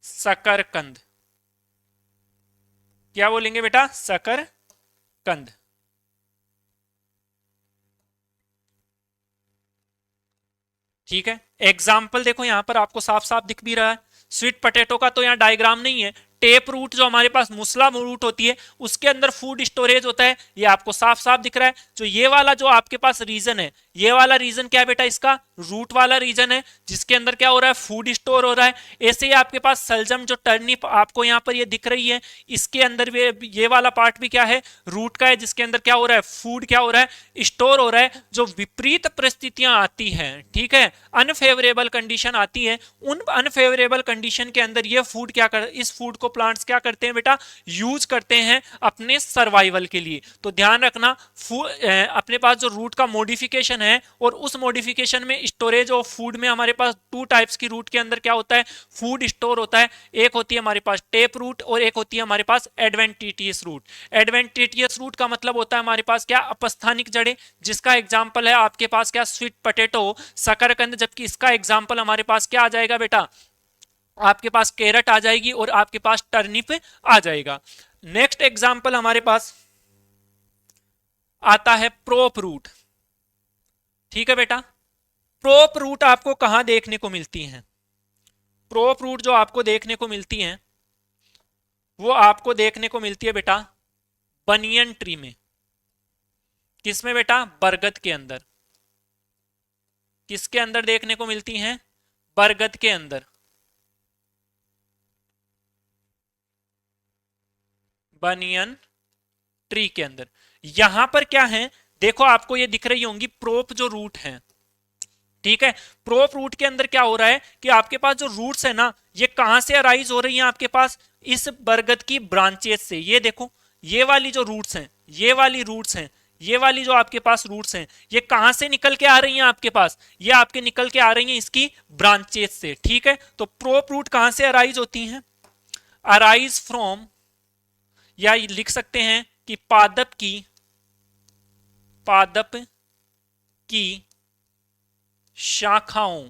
A: शकरकंद। क्या बोलेंगे बेटा? शकरकंद। ठीक है, एग्जाम्पल देखो यहां पर आपको साफ साफ दिख भी रहा है। स्वीट पटेटो का तो यहाँ डायग्राम नहीं है, टेप रूट जो हमारे पास मूसला रूट होती है उसके अंदर फूड स्टोरेज होता है, ये आपको साफ साफ दिख रहा है। जो ये वाला जो आपके पास रीजन है, ये वाला रीजन क्या है बेटा, इसका रूट वाला रीजन है जिसके अंदर क्या हो रहा है, फूड स्टोर हो रहा है। ऐसे ही आपके पास सलजम जो टर्निप आपको यहाँ पर ये दिख रही है, इसके अंदर भी ये वाला पार्ट भी क्या है, रूट का है, जिसके अंदर क्या हो रहा है, फूड क्या हो रहा है, स्टोर हो रहा है। जो विपरीत परिस्थितियां आती हैं, ठीक है, अनफेवरेबल कंडीशन आती है, उन अनफेवरेबल कंडीशन के अंदर ये फूड क्या कर, इस फूड को प्लांट्स क्या करते हैं बेटा, यूज करते हैं अपने सर्वाइवल के लिए। तो ध्यान रखना, अपने पास जो रूट का मॉडिफिकेशन है और उस मॉडिफिकेशन में स्टोरेज ऑफ फूड में हमारे पास टू टाइप्स की रूट के अंदर क्या होता है, फूड स्टोर होता है। एक होती है हमारे पास टेप रूट और एक होती है हमारे पास एडवेंटिटियस रूट। एडवेंटिटियस रूट का मतलब होता है हमारे पास क्या, अपस्थानिक जड़ें, जिसका एग्जांपल है आपके पास क्या, स्वीट पोटैटो, शकरकंद। जबकि इसका एग्जांपल हमारे पास क्या आ जाएगा बेटा, आपके पास कैरट आ जाएगी और आपके पास टर्निप आ जाएगा। नेक्स्ट एग्जांपल हमारे पास आता है प्रोप रूट। ठीक है बेटा, प्रोप रूट आपको कहां देखने को मिलती हैं, प्रोप रूट जो आपको देखने को मिलती हैं वो आपको देखने को मिलती है बेटा बनियन ट्री में। किसमें बेटा, बरगद के अंदर। किसके अंदर देखने को मिलती हैं, बरगद के अंदर, बनियन ट्री के अंदर। यहां पर क्या है, देखो आपको ये दिख रही होंगी प्रोप जो रूट है, ठीक है। प्रोप रूट के अंदर क्या हो रहा है कि आपके पास जो रूट्स है ना, ये कहां से अराइज हो रही हैं आपके पास, इस बरगद की ब्रांचेस से। ये देखो, ये वाली जो रूट्स हैं, ये वाली रूट्स हैं, ये वाली जो आपके पास रूट्स हैं, ये कहां से निकल के आ रही हैं आपके पास, ये आपके निकल के आ रही हैं इसकी ब्रांचेस से। ठीक है, तो प्रोप रूट कहां से अराइज होती हैं, अराइज फ्रॉम, या लिख सकते हैं कि पादप की, पादप की शाखाओं,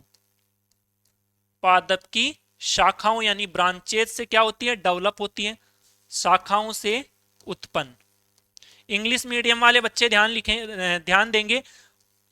A: पादप की शाखाओं यानी ब्रांचेज से क्या होती है, डेवलप होती है, शाखाओं से उत्पन्न। इंग्लिश मीडियम वाले बच्चे ध्यान देंगे,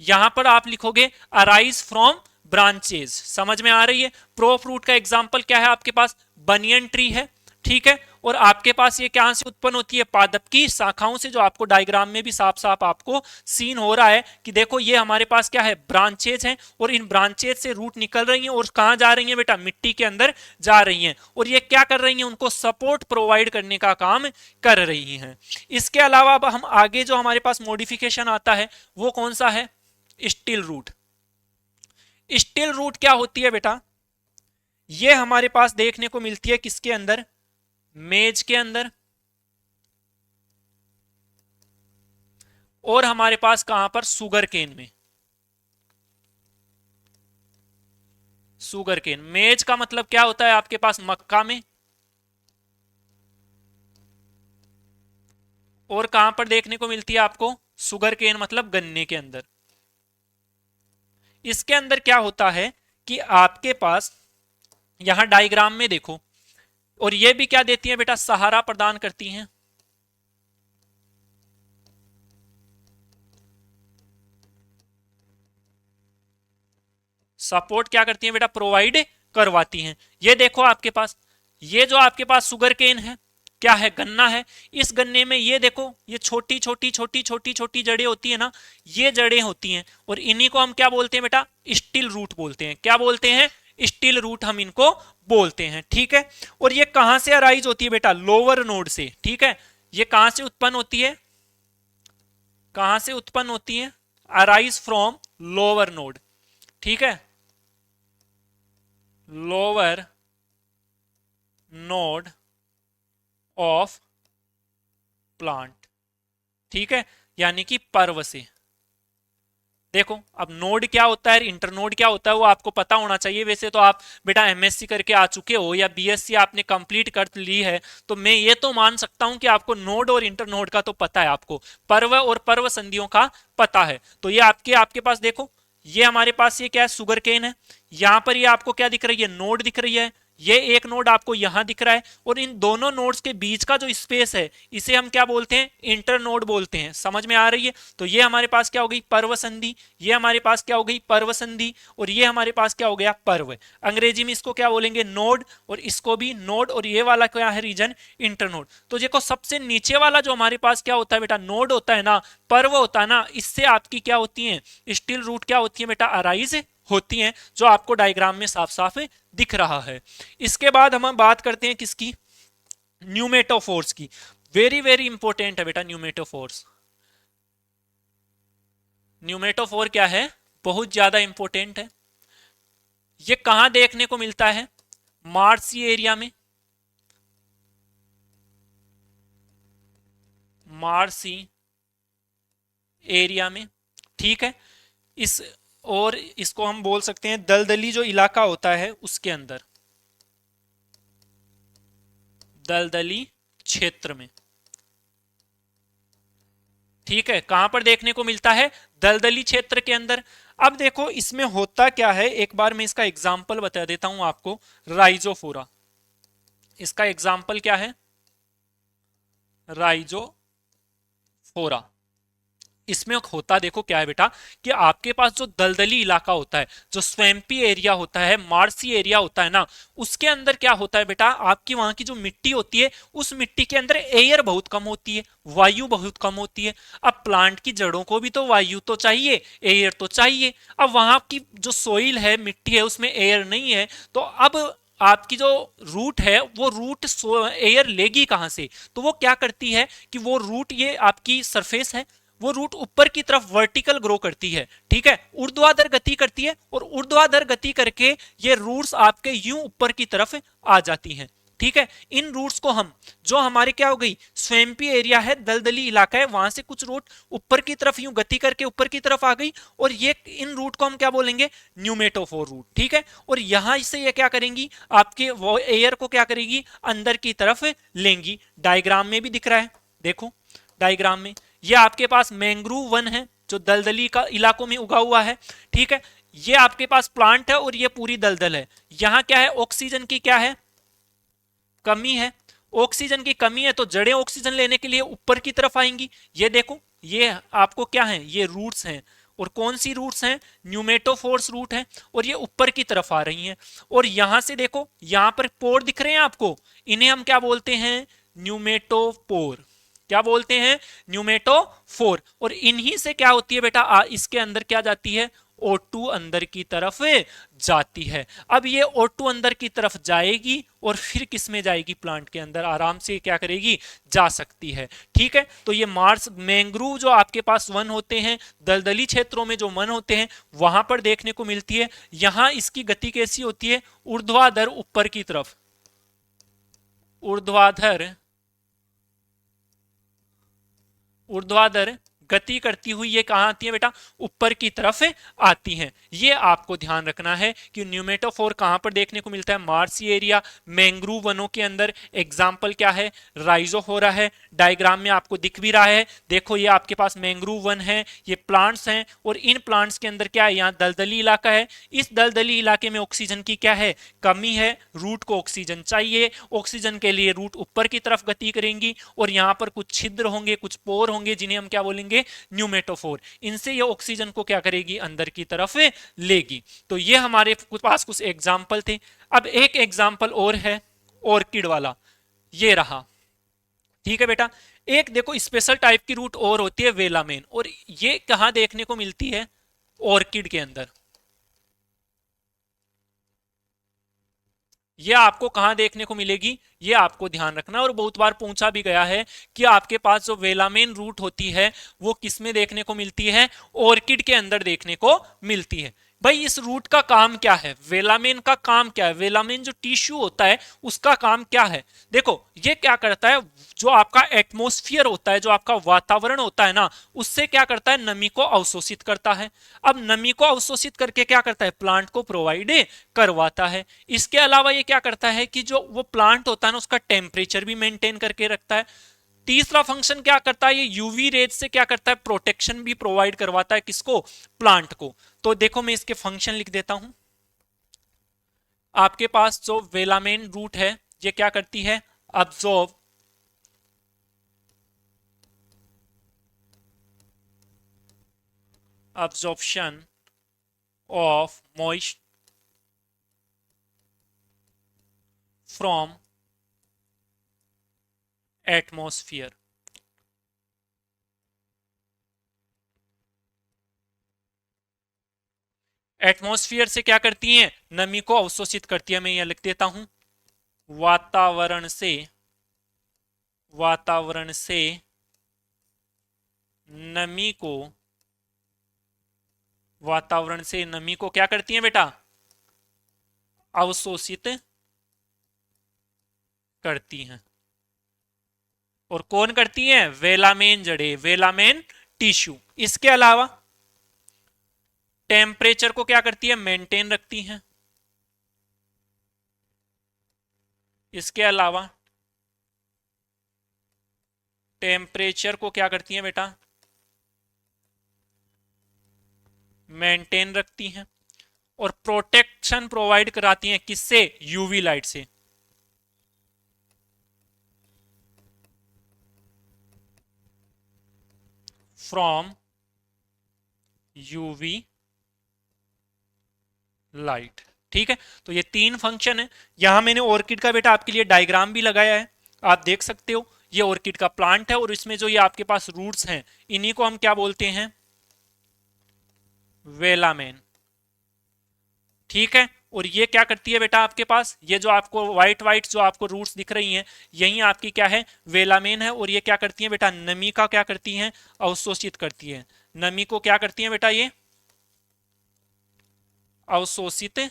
A: यहां पर आप लिखोगे अराइज फ्रॉम ब्रांचेज। समझ में आ रही है। प्रोप रूट का एग्जांपल क्या है आपके पास, बनियन ट्री है, ठीक है। और आपके पास ये कहां से उत्पन्न होती है, पादप की शाखाओं से, जो आपको डायग्राम में भी साफ साफ आपको सीन हो रहा है कि देखो ये हमारे पास क्या है, ब्रांचेज हैं, और इन ब्रांचेज से रूट निकल रही हैं और कहां जा रही हैं बेटा, मिट्टी के अंदर जा रही हैं। और ये क्या कर रही हैं, उनको सपोर्ट प्रोवाइड करने का काम कर रही हैं। इसके अलावा अब हम आगे जो हमारे पास मॉडिफिकेशन आता है वो कौन सा है, स्टिल रूट। स्टिल रूट क्या होती है बेटा, ये हमारे पास देखने को मिलती है किसके अंदर, मेज के अंदर, और हमारे पास कहां पर, सुगर केन में। सुगर केन, मेज का मतलब क्या होता है आपके पास, मक्का में, और कहां पर देखने को मिलती है आपको, सुगर केन मतलब गन्ने के अंदर। इसके अंदर क्या होता है कि आपके पास यहां डायग्राम में देखो, और ये भी क्या देती है बेटा, सहारा प्रदान करती हैं। सपोर्ट क्या करती हैं बेटा, प्रोवाइड करवाती हैं। ये देखो आपके पास, ये जो आपके पास सुगर केन है, क्या है, गन्ना है। इस गन्ने में ये देखो, ये छोटी छोटी छोटी छोटी छोटी जड़ें होती है ना, ये जड़ें होती हैं, और इन्हीं को हम क्या बोलते हैं बेटा, स्टिल रूट बोलते हैं। क्या बोलते हैं, स्टिल रूट हम इनको बोलते हैं। ठीक है, और ये कहां से अराइज होती है बेटा, लोअर नोड से। ठीक है, ये कहां से उत्पन्न होती है, कहां से उत्पन्न होती है, अराइज फ्रॉम लोअर नोड। ठीक है, लोअर नोड ऑफ प्लांट। ठीक है, यानी कि पर्व से। देखो अब नोड क्या होता है, इंटरनोड क्या होता है, वो आपको पता होना चाहिए। वैसे तो आप बेटा एमएससी करके आ चुके हो या बीएससी आपने कंप्लीट कर ली है, तो मैं ये तो मान सकता हूं कि आपको नोड और इंटरनोड का तो पता है, आपको पर्व और पर्व संधियों का पता है। तो ये आपके पास देखो, ये हमारे पास ये क्या है, सुगर केन है। यहां पर ये आपको क्या दिख रही है, नोड दिख रही है। ये एक नोड आपको यहां दिख रहा है और इन दोनों नोड्स के बीच का जो स्पेस है इसे हम क्या बोलते हैं, इंटर नोड बोलते हैं। समझ में आ रही है? तो ये हमारे पास क्या हो गई, पर्व संधि, ये हमारे पास क्या हो गई, पर्व संधि, और ये हमारे पास क्या हो गया, पर्व। अंग्रेजी में इसको क्या बोलेंगे, नोड, और इसको भी नोड, और ये वाला क्या है, रीजन, इंटर नोड। तो देखो सबसे नीचे वाला जो हमारे पास क्या होता है बेटा, नोड होता है ना, पर्व होता है ना, इससे आपकी क्या होती है, स्टील रूट क्या होती है बेटा, अराइज होती हैं, जो आपको डायग्राम में साफ साफ दिख रहा है। इसके बाद हम बात करते हैं किसकी, न्यूमेटोफोर्स की। वेरी वेरी इंपॉर्टेंट है बेटा न्यूमेटोफोर्स। न्यूमेटोफोर क्या है, बहुत ज्यादा इंपॉर्टेंट है। ये कहां देखने को मिलता है, मार्सी एरिया में, मार्सी एरिया में, ठीक है। इस और इसको हम बोल सकते हैं दलदली जो इलाका होता है उसके अंदर, दलदली क्षेत्र में, ठीक है। कहां पर देखने को मिलता है, दलदली क्षेत्र के अंदर। अब देखो इसमें होता क्या है, एक बार मैं इसका एग्जाम्पल बता देता हूं आपको। राइजोफोरा, इसका एग्जाम्पल क्या है, राइजोफोरा। इसमें होता देखो क्या है बेटा, कि आपके पास जो दलदली इलाका होता है, जो स्वैम्पी एरिया होता है, मार्सी एरिया होता है ना, उसके अंदर क्या होता है बेटा, आपकी वहां की जो मिट्टी होती है, उस मिट्टी के अंदर एयर बहुत कम होती है, वायु बहुत कम होती है। अब प्लांट की जड़ों को भी तो वायु तो चाहिए, एयर तो चाहिए। अब वहां की जो सोइल है, मिट्टी है, उसमें एयर नहीं है, तो अब आपकी जो रूट है वो रूट एयर लेगी कहां से, तो वो क्या करती है कि वो रूट, ये आपकी सरफेस है, वो रूट ऊपर की तरफ वर्टिकल ग्रो करती है, ठीक है, ऊर्ध्वाधर गति करती है, और ऊर्ध्वाधर गति करके ये रूट्स आपके यूं ऊपर की तरफ आ जाती हैं, ठीक है। इन रूट्स को हम, जो हमारे क्या हो गई, स्वैम्पी एरिया है, दलदली इलाका है, वहां से कुछ रूट ऊपर की तरफ यूं गति करके ऊपर की तरफ आ गई, और ये इन रूट को हम क्या बोलेंगे, न्यूमेटोफोर रूट, ठीक है। और यहां से ये क्या करेंगी, आपके वो एयर को क्या करेगी, अंदर की तरफ लेंगी। डायग्राम में भी दिख रहा है, देखो डायग्राम में, ये आपके पास मैंग्रोव वन है जो दलदली का इलाकों में उगा हुआ है, ठीक है। ये आपके पास प्लांट है और ये पूरी दलदल है। यहां क्या है, ऑक्सीजन की क्या है, कमी है। ऑक्सीजन की कमी है तो जड़ें ऑक्सीजन लेने के लिए ऊपर की तरफ आएंगी। ये देखो, ये आपको क्या है, ये रूट्स हैं, और कौन सी रूट्स हैं, न्यूमेटोफोर्स रूट है, और ये ऊपर की तरफ आ रही हैं। और यहां से देखो, यहां पर पोर दिख रहे हैं आपको, इन्हें हम क्या बोलते हैं, न्यूमेटोपोर। क्या बोलते हैं, न्यूमेटोफोर। और इन्हीं से क्या होती है बेटा, इसके अंदर क्या जाती है, O2 अंदर की तरफ जाती है। अब ये O2 अंदर की तरफ जाएगी और फिर किस में जाएगी, प्लांट के अंदर आराम से क्या करेगी, जा सकती है, ठीक है। तो ये मार्स मैंग्रोव जो आपके पास वन होते हैं, दलदली क्षेत्रों में जो वन होते हैं, वहां पर देखने को मिलती है। यहां इसकी गति कैसी होती है, ऊर्ध्वाधर ऊपर की तरफ, ऊर्ध्वाधर, ऊर्ध्वाधर गति करती हुई ये कहां आती है बेटा, ऊपर की तरफ आती हैं। ये आपको ध्यान रखना है कि न्यूमेटोफोर कहां पर देखने को मिलता है, मार्सी एरिया, मैंग्रोव वनों के अंदर। एग्जाम्पल क्या है, राइजोफोरा है, डायग्राम में आपको दिख भी रहा है। देखो ये आपके पास मैंग्रोव वन है, ये प्लांट्स हैं, और इन प्लांट्स के अंदर क्या है, यहाँ दलदली इलाका है। इस दलदली इलाके में ऑक्सीजन की क्या है, कमी है, रूट को ऑक्सीजन चाहिए, ऑक्सीजन के लिए रूट ऊपर की तरफ गति करेंगी, और यहाँ पर कुछ छिद्र होंगे, कुछ पोर होंगे, जिन्हें हम क्या बोलेंगे, न्यूमेटोफोर। इनसे ये ऑक्सीजन को क्या करेगी, अंदर की तरफ लेगी। तो ये हमारे पास कुछ एग्जाम्पल थे। अब एक एग्जाम्पल और है, ऑर्किड वाला, ये रहा, ठीक है बेटा। एक देखो स्पेशल टाइप की रूट और होती है, वेलामेन, और ये कहां देखने को मिलती है, ऑर्किड के अंदर। ये आपको कहां देखने को मिलेगी, ये आपको ध्यान रखना। और बहुत बार पूछा भी गया है कि आपके पास जो वेलामेन रूट होती है वो किसमें देखने को मिलती है, ऑर्किड के अंदर देखने को मिलती है। भाई इस रूट का काम क्या है, वेलामेन का काम क्या है, वेलामेन जो टिश्यू होता है उसका काम क्या है। देखो ये क्या करता है, जो आपका एटमॉस्फेयर होता है, जो आपका वातावरण होता है ना, उससे क्या करता है, नमी को अवशोषित करता है। अब नमी को अवशोषित करके क्या करता है, प्लांट को प्रोवाइड करवाता है। इसके अलावा ये क्या करता है कि जो वो प्लांट होता है ना, उसका टेम्परेचर भी मेंटेन करके रखता है। तीसरा फंक्शन क्या करता है, ये यूवी रेज से क्या करता है, प्रोटेक्शन भी प्रोवाइड करवाता है, किसको, प्लांट को। तो देखो मैं इसके फंक्शन लिख देता हूं। आपके पास जो वेलामेन रूट है ये क्या करती है, absorb absorption of moist from atmosphere। Atmosphere से क्या करती हैं, नमी को अवशोषित करती है। मैं यह लिख देता हूं, वातावरण से नमी को वातावरण से नमी को क्या करती हैं बेटा, अवशोषित करती हैं। और कौन करती हैं, वेलामेन जड़ें, वेलामेन टिश्यू। इसके अलावा टेम्परेचर को क्या करती है, मेंटेन रखती हैं। इसके अलावा टेम्परेचर को क्या करती हैं बेटा, मेंटेन रखती हैं। और प्रोटेक्शन प्रोवाइड कराती हैं, किससे, यूवी लाइट से। From UV light. ठीक है, तो ये 3 फंक्शन है। यहां मैंने ऑर्किड का बेटा आपके लिए डायग्राम भी लगाया है, आप देख सकते हो। ये ऑर्किड का प्लांट है और इसमें जो ये आपके पास रूट्स हैं, इन्हीं को हम क्या बोलते हैं, वेलामेन। ठीक है, और ये क्या करती है बेटा, आपके पास ये जो आपको व्हाइट व्हाइट जो आपको रूट्स दिख रही हैं, यही आपकी क्या है, वेलामेन है। और ये क्या करती है बेटा, नमी का क्या करती हैं, अवशोषित करती है। नमी को क्या करती है बेटा, ये अवशोषित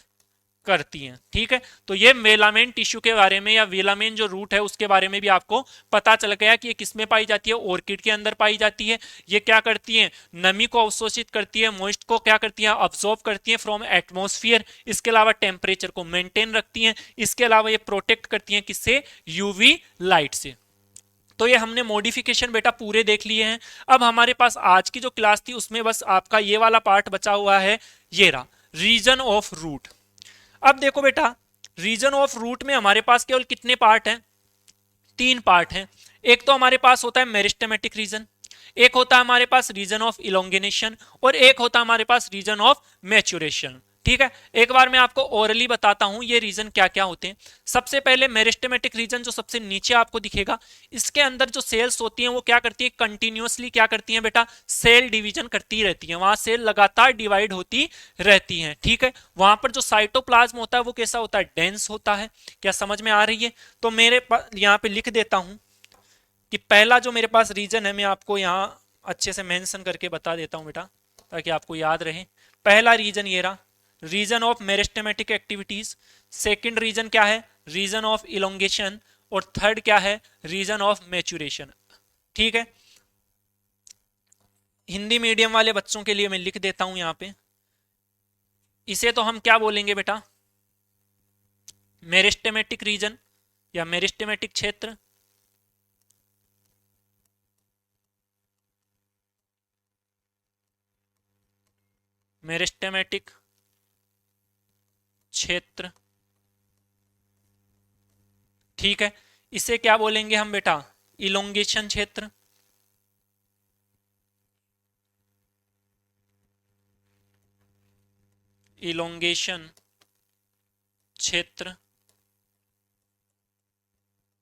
A: करती हैं। ठीक है, तो ये वेलामेन टिश्यू के बारे में या वेलामेन जो रूट है उसके बारे में भी आपको पता चल गया कि ये किसमें पाई जाती है, ऑर्किड के अंदर पाई जाती है। ये क्या करती है, नमी को अवशोषित करती है, मॉइस्ट को क्या करती है, अब्सॉर्ब करती है फ्रॉम एटमॉस्फेयर। इसके अलावा टेम्परेचर को मेंटेन रखती है। इसके अलावा ये प्रोटेक्ट करती है किससे, यूवी लाइट से। तो ये हमने मॉडिफिकेशन बेटा पूरे देख लिए हैं। अब हमारे पास आज की जो क्लास थी उसमें बस आपका ये वाला पार्ट बचा हुआ है, ये रहा, रीजन ऑफ रूट। अब देखो बेटा, रीजन ऑफ रूट में हमारे पास केवल कितने पार्ट हैं, 3 पार्ट हैं। एक तो हमारे पास होता है मेरिस्टेमेटिक रीजन, एक होता है हमारे पास रीजन ऑफ इलोंगेनेशन, और एक होता है हमारे पास रीजन ऑफ मैच्योरेशन। ठीक है, एक बार मैं आपको ओरली बताता हूं ये रीजन क्या क्या होते हैं। सबसे पहले मेरिस्टेमेटिक रीजन जो सबसे नीचे आपको दिखेगा, इसके अंदर जो सेल्स होती हैं वो क्या करती है, कंटिन्यूअसली क्या करती हैं बेटा, सेल डिवीजन करती रहती हैं। वहां सेल लगातार डिवाइड होती रहती हैं। ठीक है, वहां पर जो साइटोप्लाज्म होता है वो कैसा होता है, डेंस होता है। क्या समझ में आ रही है, तो मेरे यहाँ पे लिख देता हूं कि पहला जो मेरे पास रीजन है, मैं आपको यहाँ अच्छे से मेंशन करके बता देता हूं बेटा, ताकि आपको याद रहे। पहला रीजन ये रहा, region of meristematic activities. Second region क्या है, रीजन ऑफ इलोंगेशन। और थर्ड क्या है, रीजन ऑफ मैच्योरेशन। ठीक है, हिंदी मीडियम वाले बच्चों के लिए मैं लिख देता हूं यहां पे। इसे तो हम क्या बोलेंगे बेटा, मेरिस्टेमेटिक रीजन या मेरिस्टेमेटिक क्षेत्र। मेरिस्टेमेटिक क्षेत्र। ठीक है, इसे क्या बोलेंगे हम बेटा, इलोंगेशन क्षेत्र। इलोंगेशन क्षेत्र।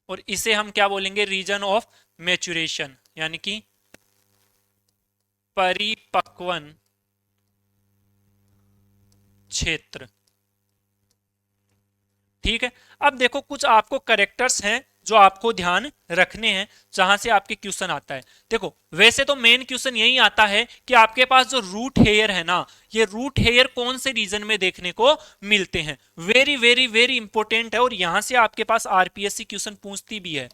A: और इसे हम क्या बोलेंगे, रीजन ऑफ मैच्योरेशन, यानी कि परिपक्वन क्षेत्र। ठीक है, अब देखो कुछ आपको करेक्टर्स हैं जो आपको ध्यान रखने हैं जहां से आपके क्वेश्चन आता है। देखो वैसे तो मेन क्वेश्चन यही आता है कि आपके पास जो रूट हेयर है ना, ये रूट हेयर कौन से रीजन में देखने को मिलते हैं। वेरी वेरी वेरी इंपॉर्टेंट है, और यहां से आपके पास आरपीएससी क्वेश्चन पूछती भी है।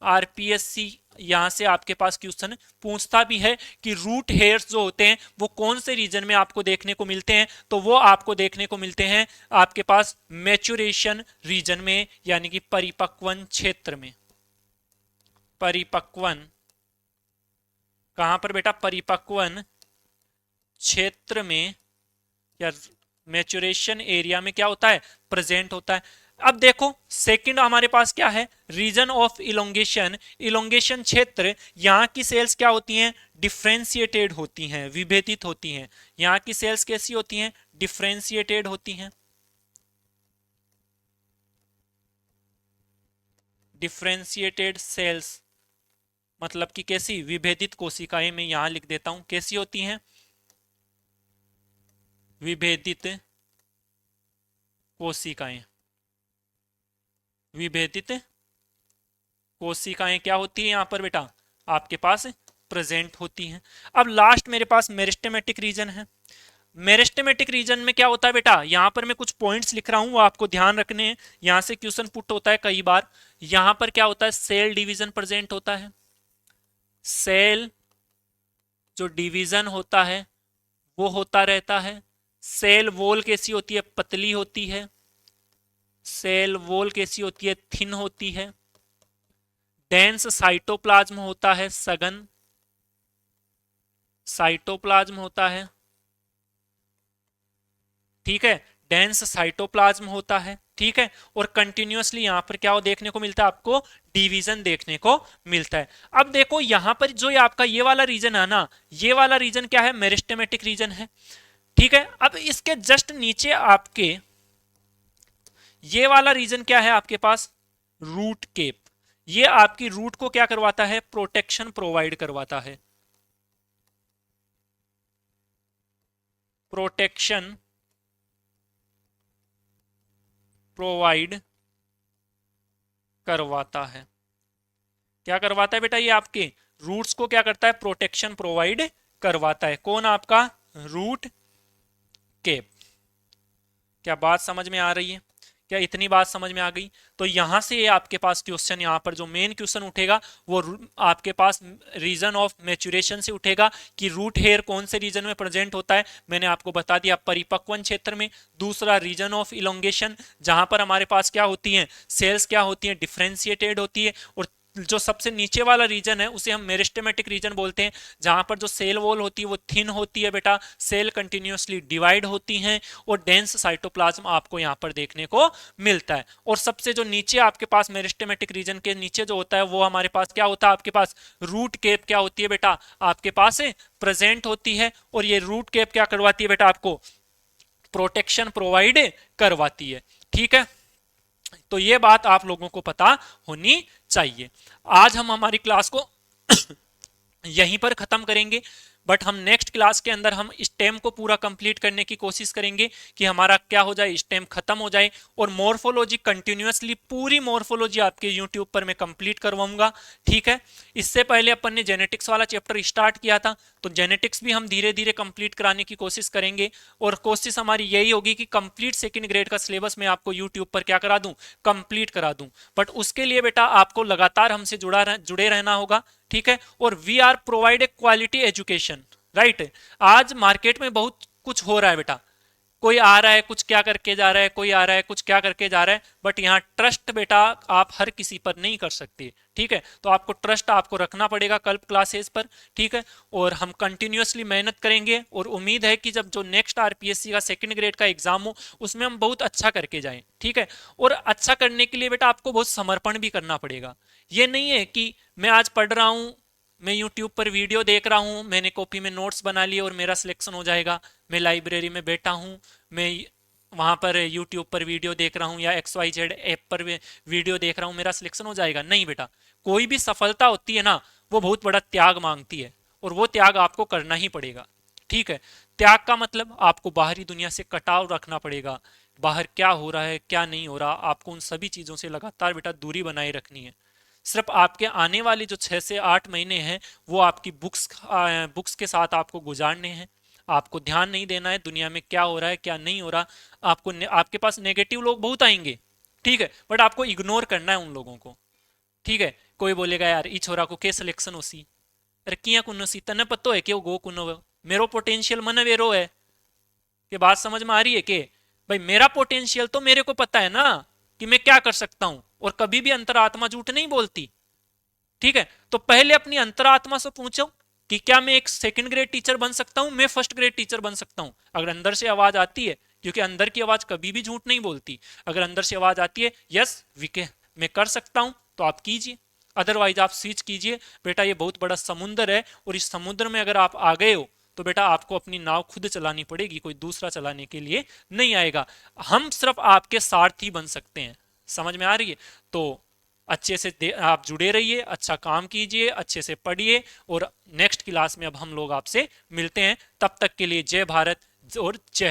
A: आरपीएससी यहां से आपके पास क्वेश्चन पूछता भी है कि रूट हेयर्स जो होते हैं वो कौन से रीजन में आपको देखने को मिलते हैं, तो वो आपको देखने को मिलते हैं आपके पास मैच्योरेशन रीजन में, यानी कि परिपक्वन क्षेत्र में। परिपक्वन, कहां पर बेटा, परिपक्वन क्षेत्र में या मैच्योरेशन एरिया में क्या होता है, प्रेजेंट होता है। अब देखो सेकंड हमारे पास क्या है, रीजन ऑफ इलोंगेशन, इलोंगेशन क्षेत्र, यहाँ की सेल्स क्या होती हैं, डिफ्रेंशिएटेड होती हैं, विभेदित होती हैं। यहाँ की सेल्स कैसी होती हैं, डिफ्रेंशिएटेड होती हैं, डिफ्रेंशिएटेड सेल्स मतलब कि कैसी, विभेदित कोशिकाएं, मैं यहां लिख देता हूं कैसी होती हैं, विभेदित कोशिकाएं, विभेदित कोशिकाएं क्या होती है यहां पर बेटा, आपके पास प्रेजेंट होती हैं। अब लास्ट मेरे पास मेरिस्टेमेटिक रीजन है। मेरिस्टेमेटिक रीजन में क्या होता है बेटा, यहां पर मैं कुछ पॉइंट्स लिख रहा हूं, वो आपको ध्यान रखने हैं, यहां से क्वेश्चन पुट होता है कई बार। यहां पर क्या होता है, सेल डिवीजन प्रेजेंट होता है, सेल जो डिवीजन होता है वो होता रहता है। सेल वॉल कैसी होती है, पतली होती है, सेल वॉल कैसी होती है, थिन होती है। डेंस साइटोप्लाज्म होता है, सघन साइटोप्लाज्म होता है, ठीक है, डेंस साइटोप्लाज्म होता है, ठीक है। और कंटिन्यूअसली यहां पर क्या देखने को मिलता है आपको, डिवीजन देखने को मिलता है। अब देखो यहां पर जो ये आपका ये वाला रीजन है ना, ये वाला रीजन क्या है, मेरिस्टेमेटिक रीजन है, ठीक है। अब इसके जस्ट नीचे आपके ये वाला रीजन क्या है आपके पास, रूट केप। ये आपकी रूट को क्या करवाता है, प्रोटेक्शन प्रोवाइड करवाता है, प्रोटेक्शन प्रोवाइड करवाता है। क्या करवाता है बेटा, ये आपके रूट्स को क्या करता है, प्रोटेक्शन प्रोवाइड करवाता है। कौन, आपका रूट केप। क्या बात समझ में आ रही है, क्या इतनी बात समझ में आ गई। तो यहां से आपके पास क्वेश्चन, यहां पर जो मेन क्वेश्चन उठेगा वो आपके पास रीजन ऑफ मैच्योरेशन से उठेगा कि रूट हेयर कौन से रीजन में प्रेजेंट होता है। मैंने आपको बता दिया, परिपक्वन क्षेत्र में। दूसरा रीजन ऑफ इलोंगेशन, जहां पर हमारे पास क्या होती है, सेल्स क्या होती है, डिफ्रेंशिएटेड होती है। और जो सबसे नीचे वाला रीजन है उसे हम मेरिस्टेमेटिक रीजन बोलते हैं, जहां पर जो सेल वॉल होती है वो थिन होती है बेटा, सेल कंटिन्यूअसली डिवाइड होती हैं, और डेंस साइटोप्लाज्म आपको यहां पर देखने को मिलता है। और सबसे जो नीचे आपके पास मेरिस्टेमेटिक रीजन के नीचे जो होता है वो हमारे पास क्या होता है, आपके पास रूट केप क्या होती है बेटा, आपके पास प्रेजेंट होती है। और ये रूट केप क्या करवाती है बेटा, आपको प्रोटेक्शन प्रोवाइड करवाती है, ठीक है। तो ये बात आप लोगों को पता होनी चाहिए। आज हम हमारी क्लास को यहीं पर खत्म करेंगे, बट हम नेक्स्ट क्लास के अंदर हम स्टेम को पूरा कंप्लीट करने की कोशिश करेंगे कि हमारा क्या हो जाए, स्टेम खत्म हो जाए। और मॉर्फोलॉजी कंटिन्यूअसली, पूरी मॉर्फोलॉजी आपके यूट्यूब पर मैं कंप्लीट करवाऊंगा, ठीक है। इससे पहले अपन ने जेनेटिक्स वाला चैप्टर स्टार्ट किया था, तो जेनेटिक्स भी हम धीरे धीरे कंप्लीट कराने की कोशिश करेंगे। और कोशिश हमारी यही होगी कि कंप्लीट सेकंड ग्रेड का सिलेबस मैं आपको यूट्यूब पर क्या करा दूं, कंप्लीट करा दूं। बट उसके लिए बेटा आपको लगातार हमसे जुड़े रहना होगा, ठीक है। और we are provide a quality education, right. आज मार्केट में बहुत कुछ हो रहा है बेटा, कोई आ रहा है कुछ क्या करके जा रहा है, कोई आ रहा है कुछ क्या करके जा रहा है, बट यहाँ ट्रस्ट बेटा आप हर किसी पर नहीं कर सकते, ठीक है। तो आपको ट्रस्ट आपको रखना पड़ेगा कल्प क्लासेस पर, ठीक है। और हम कंटिन्यूअसली मेहनत करेंगे, और उम्मीद है कि जब जो नेक्स्ट आरपीएससी का सेकंड ग्रेड का एग्जाम हो उसमें हम बहुत अच्छा करके जाएं, ठीक है। और अच्छा करने के लिए बेटा आपको बहुत समर्पण भी करना पड़ेगा। ये नहीं है कि मैं आज पढ़ रहा हूँ, मैं यूट्यूब पर वीडियो देख रहा हूँ, मैंने कॉपी में नोट्स बना लिए और मेरा सिलेक्शन हो जाएगा। मैं लाइब्रेरी में बैठा हूँ, मैं वहां पर यूट्यूब पर वीडियो देख रहा हूँ या XYZ ऐप पर वीडियो देख रहा हूँ, मेरा सिलेक्शन हो जाएगा, नहीं बेटा। कोई भी सफलता होती है ना, वो बहुत बड़ा त्याग मांगती है, और वो त्याग आपको करना ही पड़ेगा, ठीक है। त्याग का मतलब आपको बाहरी दुनिया से कटाव रखना पड़ेगा, बाहर क्या हो रहा है क्या नहीं हो रहा, आपको उन सभी चीजों से लगातार बेटा दूरी बनाए रखनी है। सिर्फ आपके आने वाले जो 6 से 8 महीने हैं वो आपकी बुक्स के साथ आपको गुजारने हैं। आपको ध्यान नहीं देना है दुनिया में क्या हो रहा है क्या नहीं हो रहा। आपके पास नेगेटिव लोग बहुत आएंगे, ठीक है, बट आपको इग्नोर करना है उन लोगों को, ठीक है। कोई बोलेगा यार ई छोरा को के सिलेक्शन होसी, अरे किया कुनो सी तने पतो है कि गो कुनो मेरो पोटेंशियल मन वेरो है। ये बात समझ में आ रही है कि भाई मेरा पोटेंशियल तो मेरे को पता है ना कि मैं क्या कर सकता हूं, और कभी भी अंतरात्मा झूठ नहीं बोलती, ठीक है। तो पहले अपनी अंतरात्मा से पूछो कि क्या मैं एक सेकंड ग्रेड टीचर बन सकता हूं, मैं फर्स्ट ग्रेड टीचर बन सकता हूं। अगर अंदर से आवाज आती है क्योंकि अंदर की आवाज कभी भी झूठ नहीं बोलती। अगर अंदर से आवाज आती है यस वी कैन, मैं कर सकता हूं, तो आप कीजिए, अदरवाइज आप स्विच कीजिए। बेटा ये बहुत बड़ा समुद्र है, और इस समुद्र में अगर आप आ गए हो तो बेटा आपको अपनी नाव खुद चलानी पड़ेगी, कोई दूसरा चलाने के लिए नहीं आएगा। हम सिर्फ आपके सारथी बन सकते हैं। समझ में आ रही है? तो अच्छे से आप जुड़े रहिए, अच्छा काम कीजिए, अच्छे से पढ़िए, और नेक्स्ट क्लास में अब हम लोग आपसे मिलते हैं। तब तक के लिए जय भारत और जय